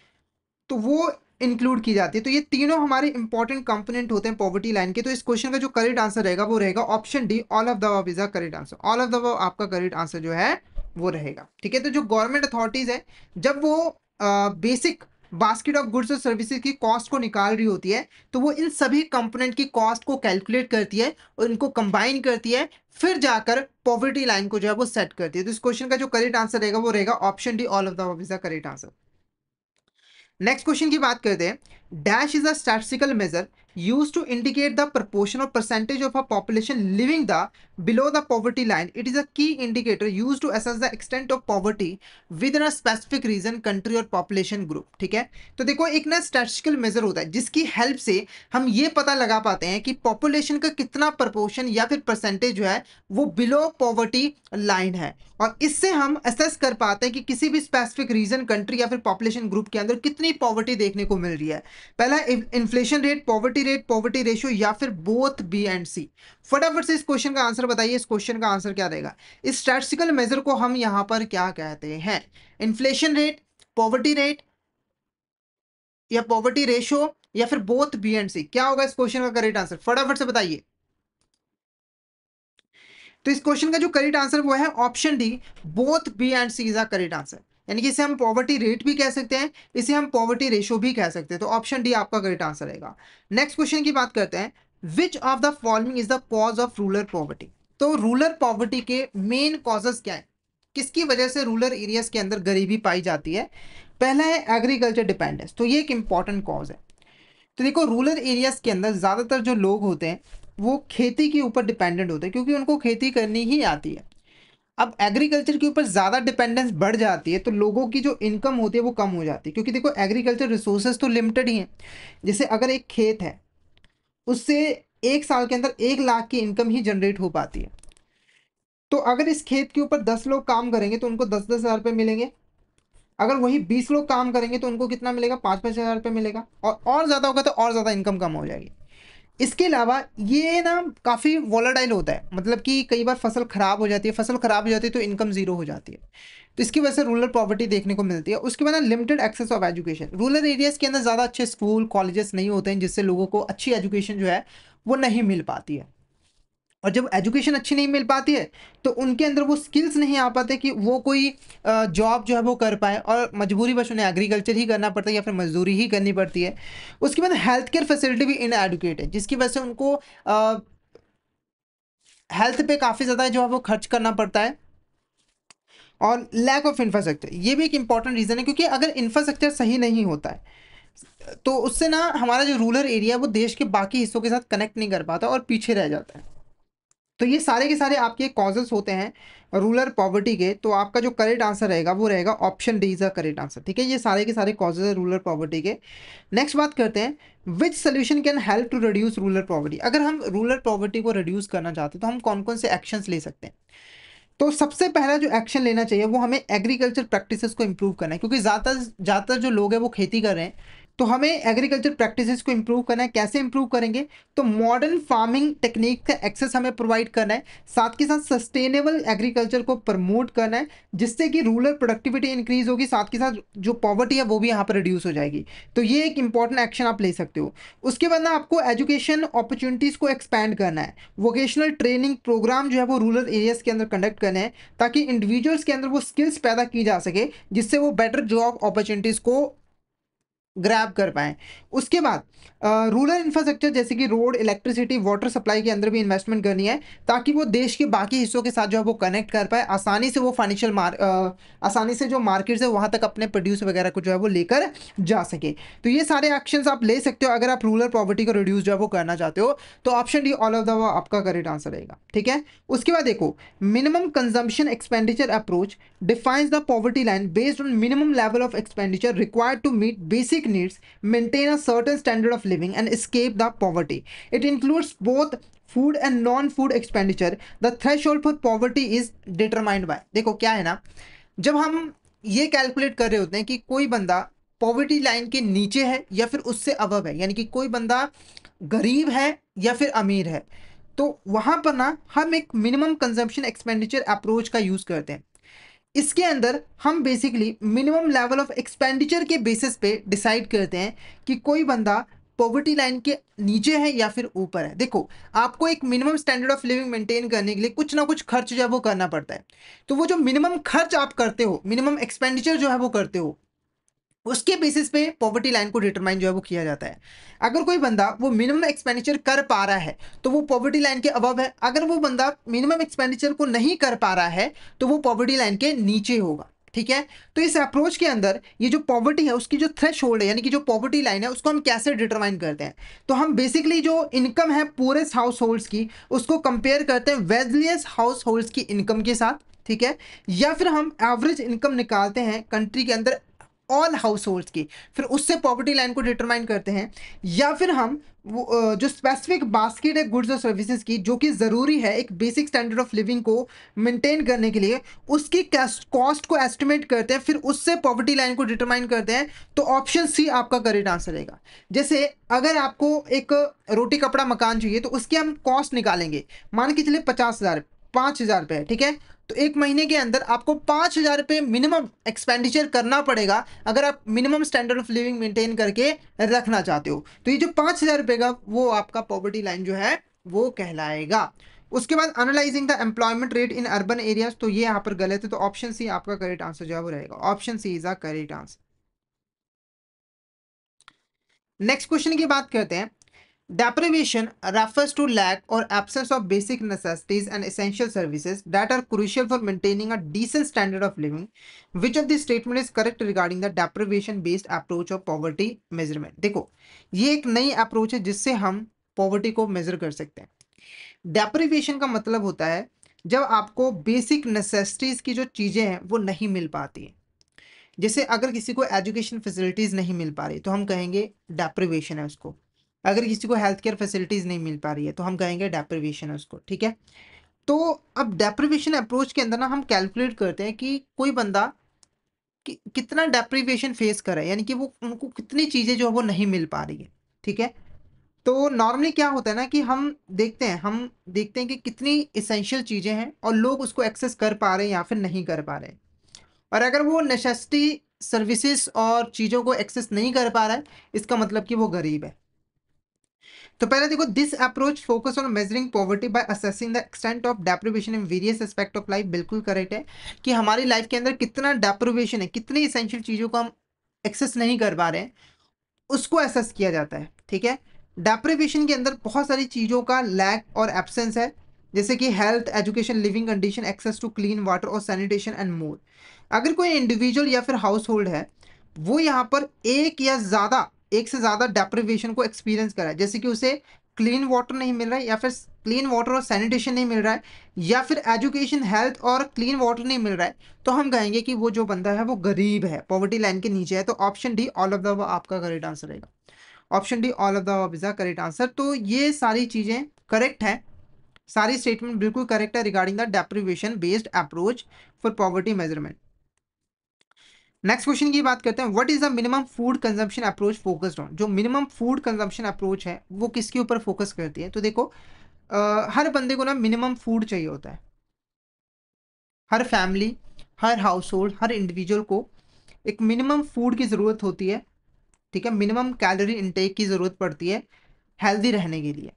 तो वो इंक्लूड की जाती है। तो ये तीनों हमारे इंपॉर्टेंट कंपोनेंट होते हैं पॉवर्टी लाइन के। तो इस क्वेश्चन का जो करेक्ट आंसर रहेगा वो रहेगा option D, all of the above is the correct answer. All of the above आपका करेक्ट आंसर जो है वो रहेगा। ठीक है, तो जो गवर्नमेंट अथॉरिटीज है जब वो बेसिक बास्केट ऑफ गुड्स और सर्विसेज की कॉस्ट को निकाल रही होती है तो वो इन सभी कंपोनेंट की कॉस्ट को कैलकुलेट करती है और इनको कंबाइन करती है, फिर जाकर पॉवर्टी लाइन को जो है वो सेट करती है। तो इस क्वेश्चन का जो करेक्ट आंसर रहेगा वो रहेगा option D, all of the above is the correct answer. Next question की बात करते हैं। Dash is a statistical measure used to indicate the proportion or percentage of a population living the below the poverty line. It is a key indicator used to assess the extent of poverty within a specific region, country और population group. ठीक है, तो देखो एक ना स्टैटिस्टिकल मेजर होता है जिसकी हेल्प से हम ये पता लगा पाते हैं कि पॉपुलेशन का कितना प्रपोर्शन या फिर परसेंटेज जो है वो बिलो पॉवर्टी लाइन है, और इससे हम असेस कर पाते हैं कि किसी भी स्पेसिफिक रीजन, कंट्री या फिर पॉपुलेशन ग्रुप के अंदर कितनी पॉवर्टी देखने को मिल रही है। पहला inflation rate, poverty rate, poverty ratio या फिर बोथ बी एंड सी। फटाफट से इस क्वेश्चन का आंसर बताइए, इस क्वेश्चन का आंसर क्या रहेगा। इस स्टैटिस्टिकल मेजर को हम यहां पर क्या कहते हैं, इन्फ्लेशन रेट, पॉवर्टी रेट या पॉवर्टी रेशियो या फिर बोथ बी एंड सी, क्या होगा इस क्वेश्चन का करेक्ट आंसर, फटाफट से बताइए। तो इस क्वेश्चन का जो करेक्ट आंसर वो है option D, both B and C is the correct answer. यानी कि इसे हम पॉवर्टी रेट भी कह सकते हैं, इसे हम पॉवर्टी रेशियो भी कह सकते हैं। तो ऑप्शन डी आपका करेक्ट आंसर रहेगा। नेक्स्ट क्वेश्चन की बात करते हैं। Which of the following is the cause of rural poverty. तो रूरल पॉवर्टी के मेन कॉजेस क्या है, किसकी वजह से रूरल एरियाज के अंदर गरीबी पाई जाती है। पहला है एग्रीकल्चर डिपेंडेंस, तो ये एक इंपॉर्टेंट कॉज है। तो देखो रूरल एरियाज के अंदर ज़्यादातर जो लोग होते हैं वो खेती के ऊपर डिपेंडेंट होते हैं क्योंकि उनको खेती करनी ही आती है। अब एग्रीकल्चर के ऊपर ज़्यादा डिपेंडेंस बढ़ जाती है तो लोगों की जो इनकम होती है वो कम हो जाती है, क्योंकि देखो एग्रीकल्चर रिसोर्सेज तो लिमिटेड ही हैं। जैसे अगर एक खेत है उससे एक साल के अंदर 1 लाख की इनकम ही जनरेट हो पाती है। तो अगर इस खेत के ऊपर 10 लोग काम करेंगे तो उनको 10-10 हज़ार रुपये मिलेंगे। अगर वही 20 लोग काम करेंगे तो उनको कितना मिलेगा, 5-5 हज़ार रुपये मिलेगा, और ज़्यादा होगा तो और ज़्यादा इनकम कम हो जाएगी। इसके अलावा ये ना काफ़ी वॉलेटाइल होता है, मतलब कि कई बार फसल खराब हो जाती है, फसल खराब हो जाती है तो इनकम ज़ीरो हो जाती है। तो इसकी वजह से रूरल पॉवर्टी देखने को मिलती है। उसके बाद ना limited access of education, rural areas के अंदर ज़्यादा अच्छे स्कूल कॉलेजेस नहीं होते हैं जिससे लोगों को अच्छी एजुकेशन जो है वो नहीं मिल पाती है। और जब एजुकेशन अच्छी नहीं मिल पाती है तो उनके अंदर वो स्किल्स नहीं आ पाते कि वो कोई जॉब जो है वो कर पाए, और मजबूरी बस उन्हें एग्रीकल्चर ही करना पड़ता है या फिर मजदूरी ही करनी पड़ती है। उसके बाद हेल्थ केयर फैसिलिटी भी इनएडुकेट है जिसकी वजह से उनको हेल्थ पे काफ़ी ज़्यादा जो है वो खर्च करना पड़ता है। और लैक ऑफ इंफ्रास्ट्रक्चर ये भी एक इंपॉर्टेंट रीज़न है, क्योंकि अगर इंफ्रास्ट्रक्चर सही नहीं होता है तो उससे ना हमारा जो रूरल एरिया है वो देश के बाकी हिस्सों के साथ कनेक्ट नहीं कर पाता और पीछे रह जाता है। तो ये सारे के सारे आपके कॉजेस होते हैं रूरल पॉवर्टी के। तो आपका जो करेक्ट आंसर रहेगा वो रहेगा option D is the correct answer. ठीक है, ये सारे के सारे कॉजेज है रूरल पॉवर्टी के। नेक्स्ट बात करते हैं, which solution can help to reduce rural poverty. अगर हम रूरल पॉवर्टी को रिड्यूस करना चाहते हैं तो हम कौन कौन से एक्शंस ले सकते हैं। तो सबसे पहला जो एक्शन लेना चाहिए वो हमें एग्रीकल्चर प्रैक्टिसेस को इंप्रूव करना है, क्योंकि ज़्यादातर जो लोग हैं वो खेती कर रहे हैं। तो हमें एग्रीकल्चर प्रैक्टिसेस को इंप्रूव करना है। कैसे इंप्रूव करेंगे, तो मॉडर्न फार्मिंग टेक्निक का एक्सेस हमें प्रोवाइड करना है, साथ के साथ सस्टेनेबल एग्रीकल्चर को प्रमोट करना है जिससे कि रूरल प्रोडक्टिविटी इंक्रीज होगी, साथ के साथ जो पॉवर्टी है वो भी यहाँ पर रिड्यूस हो जाएगी। तो ये एक इंपॉर्टेंट एक्शन आप ले सकते हो। उसके बाद ना आपको एजुकेशन अपॉर्चुनिटीज़ को एक्सपैंड करना है, वोकेशनल ट्रेनिंग प्रोग्राम जो है वो रूरल एरियाज़ के अंदर कंडक्ट करने हैं ताकि इंडिविजुअल्स के अंदर वो स्किल्स पैदा की जा सके जिससे वो बेटर जॉब अपॉर्चुनिटीज़ को ग्रैब कर पाएँ। उसके बाद रूरल इंफ्रास्ट्रक्चर जैसे कि रोड, इलेक्ट्रिसिटी, वाटर सप्लाई के अंदर भी इन्वेस्टमेंट करनी है ताकि वो देश के बाकी हिस्सों के साथ जो है वो कनेक्ट कर पाए, आसानी से वो आसानी से जो मार्केट्स है वहाँ तक अपने प्रोड्यूस वगैरह को जो है वो लेकर जा सके। तो ये सारे एक्शंस आप ले सकते हो अगर आप रूरल पॉवर्टी को रिड्यूस जो है वो करना चाहते हो। तो option D all of the आपका करेक्ट आंसर रहेगा। ठीक है, उसके बाद देखो, minimum consumption expenditure approach defines the poverty line based on minimum level of expenditure required to meet basic needs, maintain a certain standard of living, and escape the poverty. It includes both food and non-food expenditure. The threshold for poverty is determined by, देखो क्या है ना, जब हम ये कैलकुलेट कर रहे होते हैं कि कोई बंदा पॉवर्टी लाइन के नीचे है या फिर उससे अबव है, यानी कि कोई बंदा गरीब है या फिर अमीर है, तो वहाँ पर ना हम एक मिनिमम कंजम्पशन एक्सपेंडिचर अप्रोच का यूज़ करते हैं। इसके अंदर हम basically minimum level of expenditure के बेसिस पे डिसाइड करते हैं कि कोई बंदा पॉवर्टी लाइन के नीचे है या फिर ऊपर है। देखो, आपको एक minimum standard of living maintain करने के लिए कुछ ना कुछ खर्च जो है वो करना पड़ता है। तो वो जो मिनिमम खर्च आप करते हो, मिनिमम एक्सपेंडिचर जो है वो करते हो, उसके बेसिस पे पॉवर्टी लाइन को डिटरमाइन जो है वो किया जाता है। अगर कोई बंदा वो मिनिमम एक्सपेंडिचर कर पा रहा है तो वो पॉवर्टी लाइन के अबव है। अगर वो बंदा मिनिमम एक्सपेंडिचर को नहीं कर पा रहा है तो वो पॉवर्टी लाइन के नीचे होगा। ठीक है, तो इस अप्रोच के अंदर ये जो पॉवर्टी है उसकी जो थ्रेश होल्ड है, यानी कि जो पॉवर्टी लाइन है, उसको हम कैसे डिटरमाइन करते हैं। तो हम बेसिकली जो इनकम है पूरे हाउस होल्ड्स की, उसको कंपेयर करते हैं वेरियस हाउस होल्ड्स की इनकम के साथ। ठीक है, या फिर हम एवरेज इनकम निकालते हैं कंट्री के अंदर ऑल हाउस होल्ड्स की, फिर उससे पॉवर्टी लाइन को डिटरमाइन करते हैं। या फिर हम जो स्पेसिफिक बास्केट है गुड्स और सर्विसेज की, जो कि ज़रूरी है एक बेसिक स्टैंडर्ड ऑफ लिविंग को मेंटेन करने के लिए, उसकी कॉस्ट को एस्टिमेट करते हैं, फिर उससे पॉवर्टी लाइन को डिटरमाइन करते हैं। तो ऑप्शन सी आपका करेक्ट आंसर रहेगा। जैसे अगर आपको एक रोटी कपड़ा मकान चाहिए तो उसकी हम कॉस्ट निकालेंगे, मान के चलिए 50,000, 5,000 रुपये है। ठीक है, तो एक महीने के अंदर आपको 5,000 रुपये मिनिमम एक्सपेंडिचर करना पड़ेगा अगर आप minimum standard of living maintain करके रखना चाहते हो। तो ये जो 5,000 रुपये का वो आपका पॉवर्टी लाइन जो है वो कहलाएगा। उसके बाद analysing the employment rate in urban areas, तो ये यहाँ पर गलत है, तो ऑप्शन सी आपका करेक्ट आंसर जो है वो रहेगा। Option C is a correct answer. Next question की बात करते हैं। Deprivation refers to lack or absence of basic necessities and essential services that are crucial for maintaining a decent standard of living. Which of the statement is correct regarding the deprivation based approach of poverty measurement? देखो, ये एक नई अप्रोच है जिससे हम पॉवर्टी को मेजर कर सकते हैं। डेप्रिवेशन का मतलब होता है जब आपको बेसिक नेसेसिटीज की जो चीजें हैं वो नहीं मिल पाती है। जैसे अगर किसी को एजुकेशन फैसिलिटीज नहीं मिल पा रही तो हम कहेंगे डेप्रिवेशन है उसको। अगर किसी को हेल्थ केयर फैसिलिटीज नहीं मिल पा रही है तो हम कहेंगे डेप्रिवेशन है उसको। ठीक है, तो अब डेप्रिवेशन अप्रोच के अंदर ना हम कैलकुलेट करते हैं कि कोई बंदा कितना डेप्रिवेशन फेस कर रहा है, यानी कि वो उनको कितनी चीजें जो है वो नहीं मिल पा रही है। ठीक है, तो नॉर्मली क्या होता है ना कि हम देखते हैं कि कितनी इसेंशियल चीजें हैं और लोग उसको एक्सेस कर पा रहे हैं या फिर नहीं कर पा रहे हैं। और अगर वो नेसेसिटी सर्विसेज और चीज़ों को एक्सेस नहीं कर पा रहा है, इसका मतलब कि वो गरीब है। तो पहले देखो, this approach focus on measuring poverty by assessing the extent of deprivation in various aspect of life. बिल्कुल करेक्ट है कि हमारी लाइफ के अंदर कितना डेप्रिवेशन है, कितनी इसेंशियल चीज़ों को हम एक्सेस नहीं कर पा रहे हैं, उसको असेस किया जाता है। ठीक है, डेप्रिवेशन के अंदर बहुत सारी चीज़ों का लैक और एब्सेंस है, जैसे कि health, education, living condition, access to clean water और सैनिटेशन एंड मोर। अगर कोई इंडिविजुअल या फिर हाउस होल्ड है, वो यहाँ पर एक से ज़्यादा डेप्रिवेशन को एक्सपीरियंस करा है, जैसे कि उसे क्लीन वाटर नहीं मिल रहा है, या फिर क्लीन वाटर और सैनिटेशन नहीं मिल रहा है, या फिर एजुकेशन, हेल्थ और क्लीन वाटर नहीं मिल रहा है, तो हम कहेंगे कि वो जो बंदा है वो गरीब है, पॉवर्टी लाइन के नीचे है। तो option D all of the above आपका करेक्ट आंसर रहेगा। Option D all of the above is the correct answer. तो ये सारी चीज़ें करेक्ट है, सारी स्टेटमेंट बिल्कुल करेक्ट है regarding the deprivation based approach for poverty measurement. Next question की बात करते हैं। What is the minimum food consumption approach focused on? जो मिनिमम फूड कंजम्पशन अप्रोच है वो किसके ऊपर फोकस करती है? तो देखो, हर बंदे को ना मिनिमम फूड चाहिए होता है। हर फैमिली, हर हाउस होल्ड, हर इंडिविजुअल को एक मिनिमम फूड की ज़रूरत होती है। ठीक है, मिनिमम कैलोरी इनटेक की ज़रूरत पड़ती है हेल्दी रहने के लिए।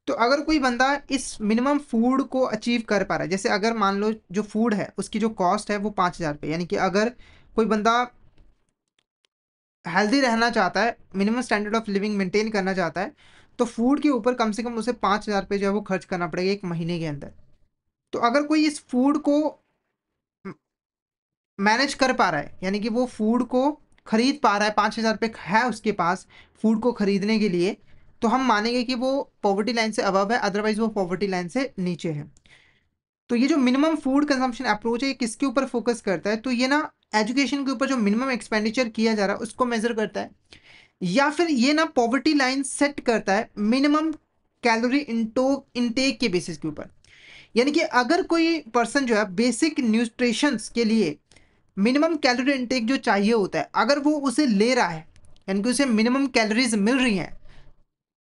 तो अगर कोई बंदा इस मिनिमम फूड को अचीव कर पा रहा है, जैसे अगर मान लो जो फूड है उसकी जो कॉस्ट है वो 5,000 रुपये, यानी कि अगर कोई बंदा हेल्दी रहना चाहता है, minimum standard of living maintain करना चाहता है, तो फूड के ऊपर कम से कम उसे 5,000 रुपये जो है वो खर्च करना पड़ेगा एक महीने के अंदर। तो अगर कोई इस फूड को मैनेज कर पा रहा है, यानी कि वो फूड को खरीद पा रहा है, 5,000 रुपये है उसके पास फूड को खरीदने के लिए, तो हम मानेंगे कि वो पॉवर्टी लाइन से अबव है, अदरवाइज वो पॉवर्टी लाइन से नीचे है। तो ये जो मिनिमम फूड कंजम्पशन अप्रोच है ये किसके ऊपर फोकस करता है? तो ये ना एजुकेशन के ऊपर जो मिनिमम एक्सपेंडिचर किया जा रहा है उसको मेजर करता है, या फिर ये ना पॉवर्टी लाइन सेट करता है मिनिमम कैलोरी इनटेक के बेसिस के ऊपर। यानी कि अगर कोई पर्सन जो है बेसिक न्यूट्रिशंस के लिए मिनिमम कैलोरी इनटेक जो चाहिए होता है, अगर वो उसे ले रहा है, यानी कि उसे मिनिमम कैलोरीज मिल रही हैं,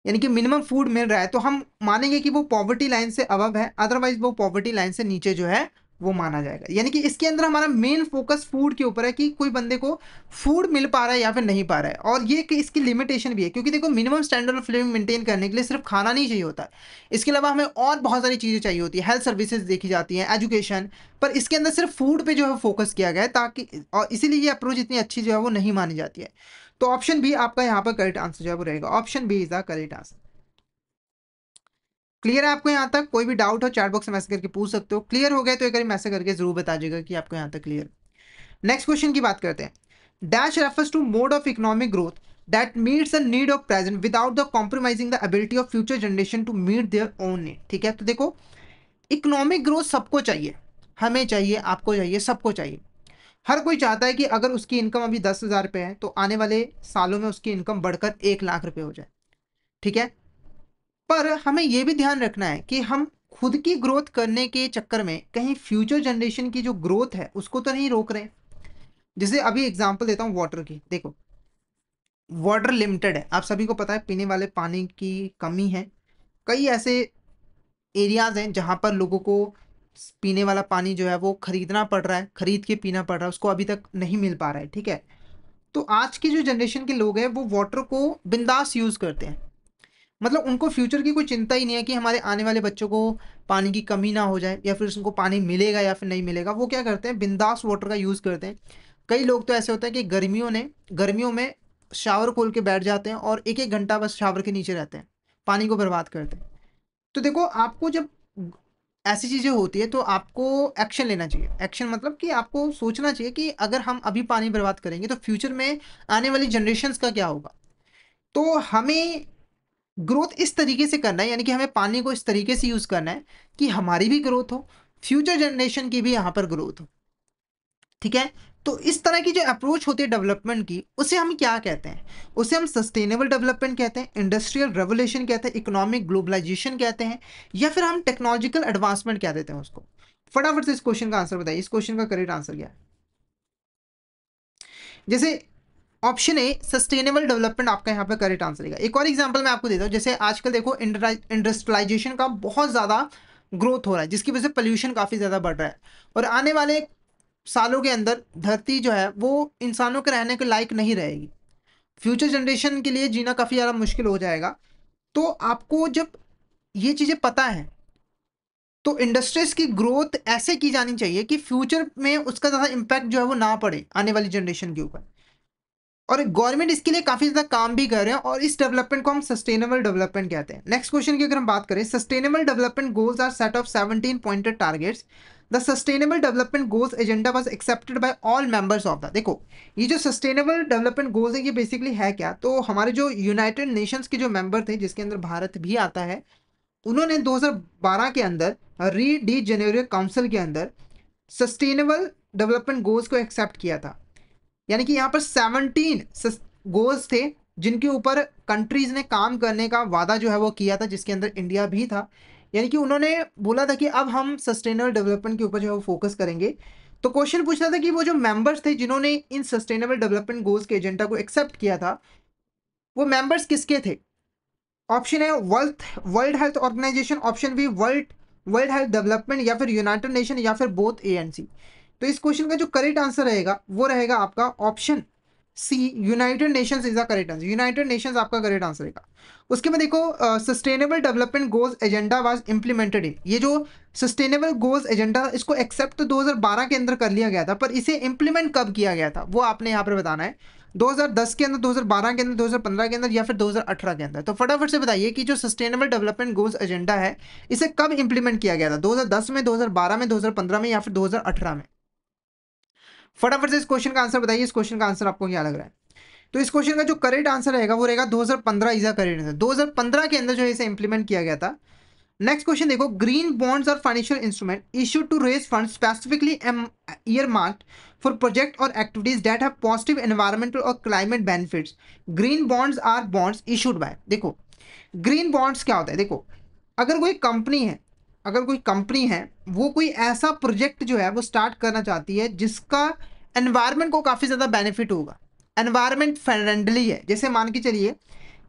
यानी कि मिनिमम फूड मिल रहा है, तो हम मानेंगे कि वो पॉवर्टी लाइन से अबव है, अदरवाइज वो पॉवर्टी लाइन से नीचे जो है वो माना जाएगा। यानी कि इसके अंदर हमारा मेन फोकस फूड के ऊपर है कि कोई बंदे को फूड मिल पा रहा है या फिर नहीं पा रहा है, और ये कि इसकी लिमिटेशन भी है, क्योंकि देखो minimum standard of living maintain करने के लिए सिर्फ खाना नहीं चाहिए होता है, इसके अलावा हमें और बहुत सारी चीज़ें चाहिए होती है, हेल्थ सर्विसेज देखी जाती हैं, एजुकेशन, पर इसके अंदर सिर्फ फूड पे जो है फोकस किया गया है, ताकि और इसीलिए ये अप्रोच इतनी अच्छी जो है वो नहीं मानी जाती है। तो ऑप्शन बी आपका यहाँ पर करेक्ट आंसर जो है वो रहेगा, option B is the correct answer. Clear है आपको यहाँ तक? कोई भी डाउट हो चैट बॉक्स में मैसेज करके पूछ सकते हो। क्लियर हो गया तो एक बार मैसेज करके जरूर बता दीजिएगा कि आपको यहाँ तक क्लियर। नेक्स्ट क्वेश्चन की बात करते हैं। Dash refers to mode of economic growth that meets the need of present without the compromising the ability of future generation to meet their own need. ठीक है, तो देखो इकोनॉमिक ग्रोथ सबको चाहिए, हमें चाहिए, आपको चाहिए, सबको चाहिए। हर कोई चाहता है कि अगर उसकी इनकम अभी 10,000 रुपये है तो आने वाले सालों में उसकी इनकम बढ़कर 1,00,000 रुपये हो जाए। ठीक है, पर हमें यह भी ध्यान रखना है कि हम खुद की ग्रोथ करने के चक्कर में कहीं फ्यूचर जनरेशन की जो ग्रोथ है उसको तो नहीं रोक रहे। जैसे अभी एग्जांपल देता हूँ वाटर की। देखो वाटर लिमिटेड है, आप सभी को पता है, पीने वाले पानी की कमी है। कई ऐसे एरियाज हैं जहां पर लोगों को पीने वाला पानी जो है वो खरीदना पड़ रहा है, खरीद के पीना पड़ रहा है, उसको अभी तक नहीं मिल पा रहा है। ठीक है, तो आज की जो जनरेशन के लोग हैं वो वाटर को बिंदास यूज करते हैं, मतलब उनको फ्यूचर की कोई चिंता ही नहीं है कि हमारे आने वाले बच्चों को पानी की कमी ना हो जाए या फिर उनको पानी मिलेगा या फिर नहीं मिलेगा। वो क्या करते हैं, बिंदास वाटर का यूज़ करते हैं। कई लोग तो ऐसे होते हैं कि गर्मियों में शावर खोल के बैठ जाते हैं और एक एक घंटा बस शावर के नीचे रहते हैं, पानी को बर्बाद करते हैं। तो देखो आपको जब ऐसी चीज़ें होती है तो आपको एक्शन लेना चाहिए। एक्शन मतलब कि आपको सोचना चाहिए कि अगर हम अभी पानी बर्बाद करेंगे तो फ्यूचर में आने वाली जनरेशन्स का क्या होगा। तो हमें ग्रोथ इस तरीके से करना है, यानी कि हमें पानी को इस तरीके से यूज करना है कि हमारी भी ग्रोथ हो, फ्यूचर जनरेशन की भी यहाँ पर ग्रोथ हो। ठीक है, तो इस तरह की जो अप्रोच होती है डेवलपमेंट की, उसे हम क्या कहते हैं? उसे हम सस्टेनेबल डेवलपमेंट कहते हैं, इंडस्ट्रियल रेवोल्यूशन कहते हैं, इकोनॉमिक ग्लोबलाइजेशन कहते हैं, या फिर हम टेक्नोलॉजिकल एडवांसमेंट कह देते हैं उसको। फटाफट से इस क्वेश्चन का आंसर बताइए, इस क्वेश्चन का करेक्ट आंसर क्या है? जैसे ऑप्शन ए सस्टेनेबल डेवलपमेंट आपका यहाँ पे करेक्ट आंसर है। एक और एग्जांपल मैं आपको देता हूँ। जैसे आजकल देखो इंडस्ट्रियलाइजेशन का बहुत ज़्यादा ग्रोथ हो रहा है, जिसकी वजह से पोल्यूशन काफ़ी ज़्यादा बढ़ रहा है, और आने वाले सालों के अंदर धरती जो है वो इंसानों के रहने के लायक नहीं रहेगी। फ्यूचर जनरेशन के लिए जीना काफ़ी ज़्यादा मुश्किल हो जाएगा। तो आपको जब ये चीज़ें पता है तो इंडस्ट्रीज की ग्रोथ ऐसे की जानी चाहिए कि फ्यूचर में उसका ज़्यादा इम्पैक्ट जो है वो ना पड़े आने वाली जनरेशन के ऊपर। और गवर्नमेंट इसके लिए काफी ज्यादा काम भी कर रहे हैं, और इस डेवलपमेंट को हम सस्टेनेबल डेवलपमेंट कहते हैं। नेक्स्ट क्वेश्चन की अगर हम बात करें, sustainable development goals are set of 17 pointed targets. The sustainable development goals agenda was accepted by all members of the. देखो ये जो सस्टेनेबल डेवलपमेंट गोल्स है ये बेसिकली है क्या, तो हमारे जो यूनाइटेड नेशंस के जो मेंबर थे, जिसके अंदर भारत भी आता है, उन्होंने 2012 के अंदर री डी जेनेरियो काउंसिल के अंदर सस्टेनेबल डेवलपमेंट गोल्स को एक्सेप्ट किया था। यानी कि यहाँ पर 17 गोल्स थे जिनके ऊपर कंट्रीज ने काम करने का वादा जो है वो किया था, जिसके अंदर इंडिया भी था। यानी कि उन्होंने बोला था कि अब हम सस्टेनेबल डेवलपमेंट के ऊपर जो है वो फोकस करेंगे। तो क्वेश्चन पूछना था कि वो जो मेंबर्स थे जिन्होंने इन सस्टेनेबल डेवलपमेंट गोल्स के एजेंडा को एक्सेप्ट किया था, वो मेंबर्स किसके थे? ऑप्शन है world health organisation, option B world world health development, या फिर यूनाइटेड नेशन, या फिर बोथ ANC। तो इस क्वेश्चन का जो करेक्ट आंसर रहेगा वो रहेगा आपका option C, united nations is the correct answer. United nations आपका करेक्ट आंसर रहेगा। उसके बाद देखो sustainable development goals agenda was implemented in, ये जो सस्टेनेबल गोल्स एजेंडा इसको एक्सेप्ट तो 2012 के अंदर कर लिया गया था, पर इसे इंप्लीमेंट कब किया गया था वो आपने यहाँ पर बताना है। 2010 के अंदर, 2012 के अंदर, 2015 के अंदर, या फिर 2018 के अंदर। तो फटाफट से बताइए कि जो सस्टेनेबल डेवलपमेंट गोल्स एजेंडा है इसे कब इंप्लीमेंट किया गया था? 2010 में, 2012 में, 2015 में, या फिर 2018 में? फटाफट से इस क्वेश्चन का आंसर बताइए, इस क्वेश्चन का आंसर आपको क्या लग रहा है? तो इस क्वेश्चन का जो करेक्ट आंसर रहेगा वो रहेगा 2015 इज द करेक्ट आंसर। 2015 के अंदर जो है इसे इंप्लीमेंट किया गया था। नेक्स्ट क्वेश्चन देखो, green bonds are financial instrument issued to raise fund specifically earmarked for project और activities that have positive environmental और climate benefits. Green bonds are bonds issued by. देखो ग्रीन बॉन्ड्स क्या होता है? देखो अगर कोई कंपनी है, वो कोई ऐसा प्रोजेक्ट जो है वो स्टार्ट करना चाहती है जिसका एनवायरनमेंट को काफ़ी ज़्यादा बेनिफिट होगा, एनवायरनमेंट फ्रेंडली है। जैसे मान के चलिए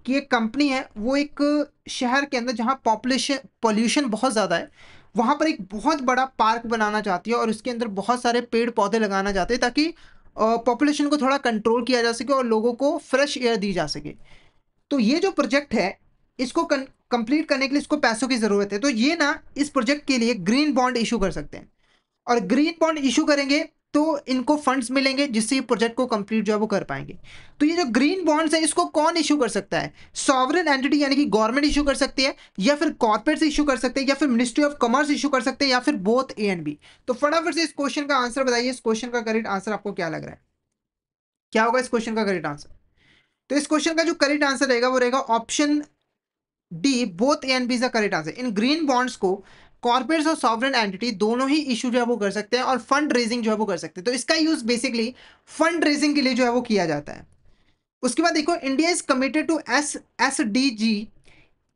कि एक कंपनी है, वो एक शहर के अंदर जहाँ पॉपुलेशन पोल्यूशन बहुत ज़्यादा है, वहां पर एक बहुत बड़ा पार्क बनाना चाहती है और उसके अंदर बहुत सारे पेड़ पौधे लगाना चाहते हैं ताकि पॉपुलेशन को थोड़ा कंट्रोल किया जा सके और लोगों को फ्रेश एयर दी जा सके। तो ये जो प्रोजेक्ट है इसको कंप्लीट करने के लिए इसको पैसों की जरूरत है, तो ये ना इस प्रोजेक्ट के लिए ग्रीन बॉन्ड इशू कर सकते हैं और ग्रीन बॉन्ड इशू करेंगे तो इनको फंड्स मिलेंगे जिससे ये प्रोजेक्ट को कंप्लीट जो है वो कर पाएंगे। तो ये जो ग्रीन बॉन्ड्स है इसको कौन इशू कर सकता है? सॉवरेन एंटिटी यानी कि गवर्नमेंट इशू कर सकती है, या फिर कॉर्पोरेट से इशू कर सकते हैं, या फिर मिनिस्ट्री ऑफ कॉमर्स इशू कर सकते हैं, या फिर बोथ ए एंड बी। तो फटाफट से इस क्वेश्चन का आंसर बताइए, इस क्वेश्चन का करेक्ट आंसर आपको क्या लग रहा है, क्या होगा इस क्वेश्चन का करेक्ट आंसर? तो इस क्वेश्चन का जो करेक्ट आंसर रहेगा वो रहेगा option D, both A and B is the correct answer. इन ग्रीन बॉन्ड्स को कॉर्पोरेट्स और सॉवरेन एंटिटी दोनों ही इशू जो है वो कर सकते हैं और फंड रेजिंग जो है वो कर सकते हैं। तो इसका यूज बेसिकली फंड रेजिंग के लिए जो है वो किया जाता है। उसके बाद देखो, India is committed to SDG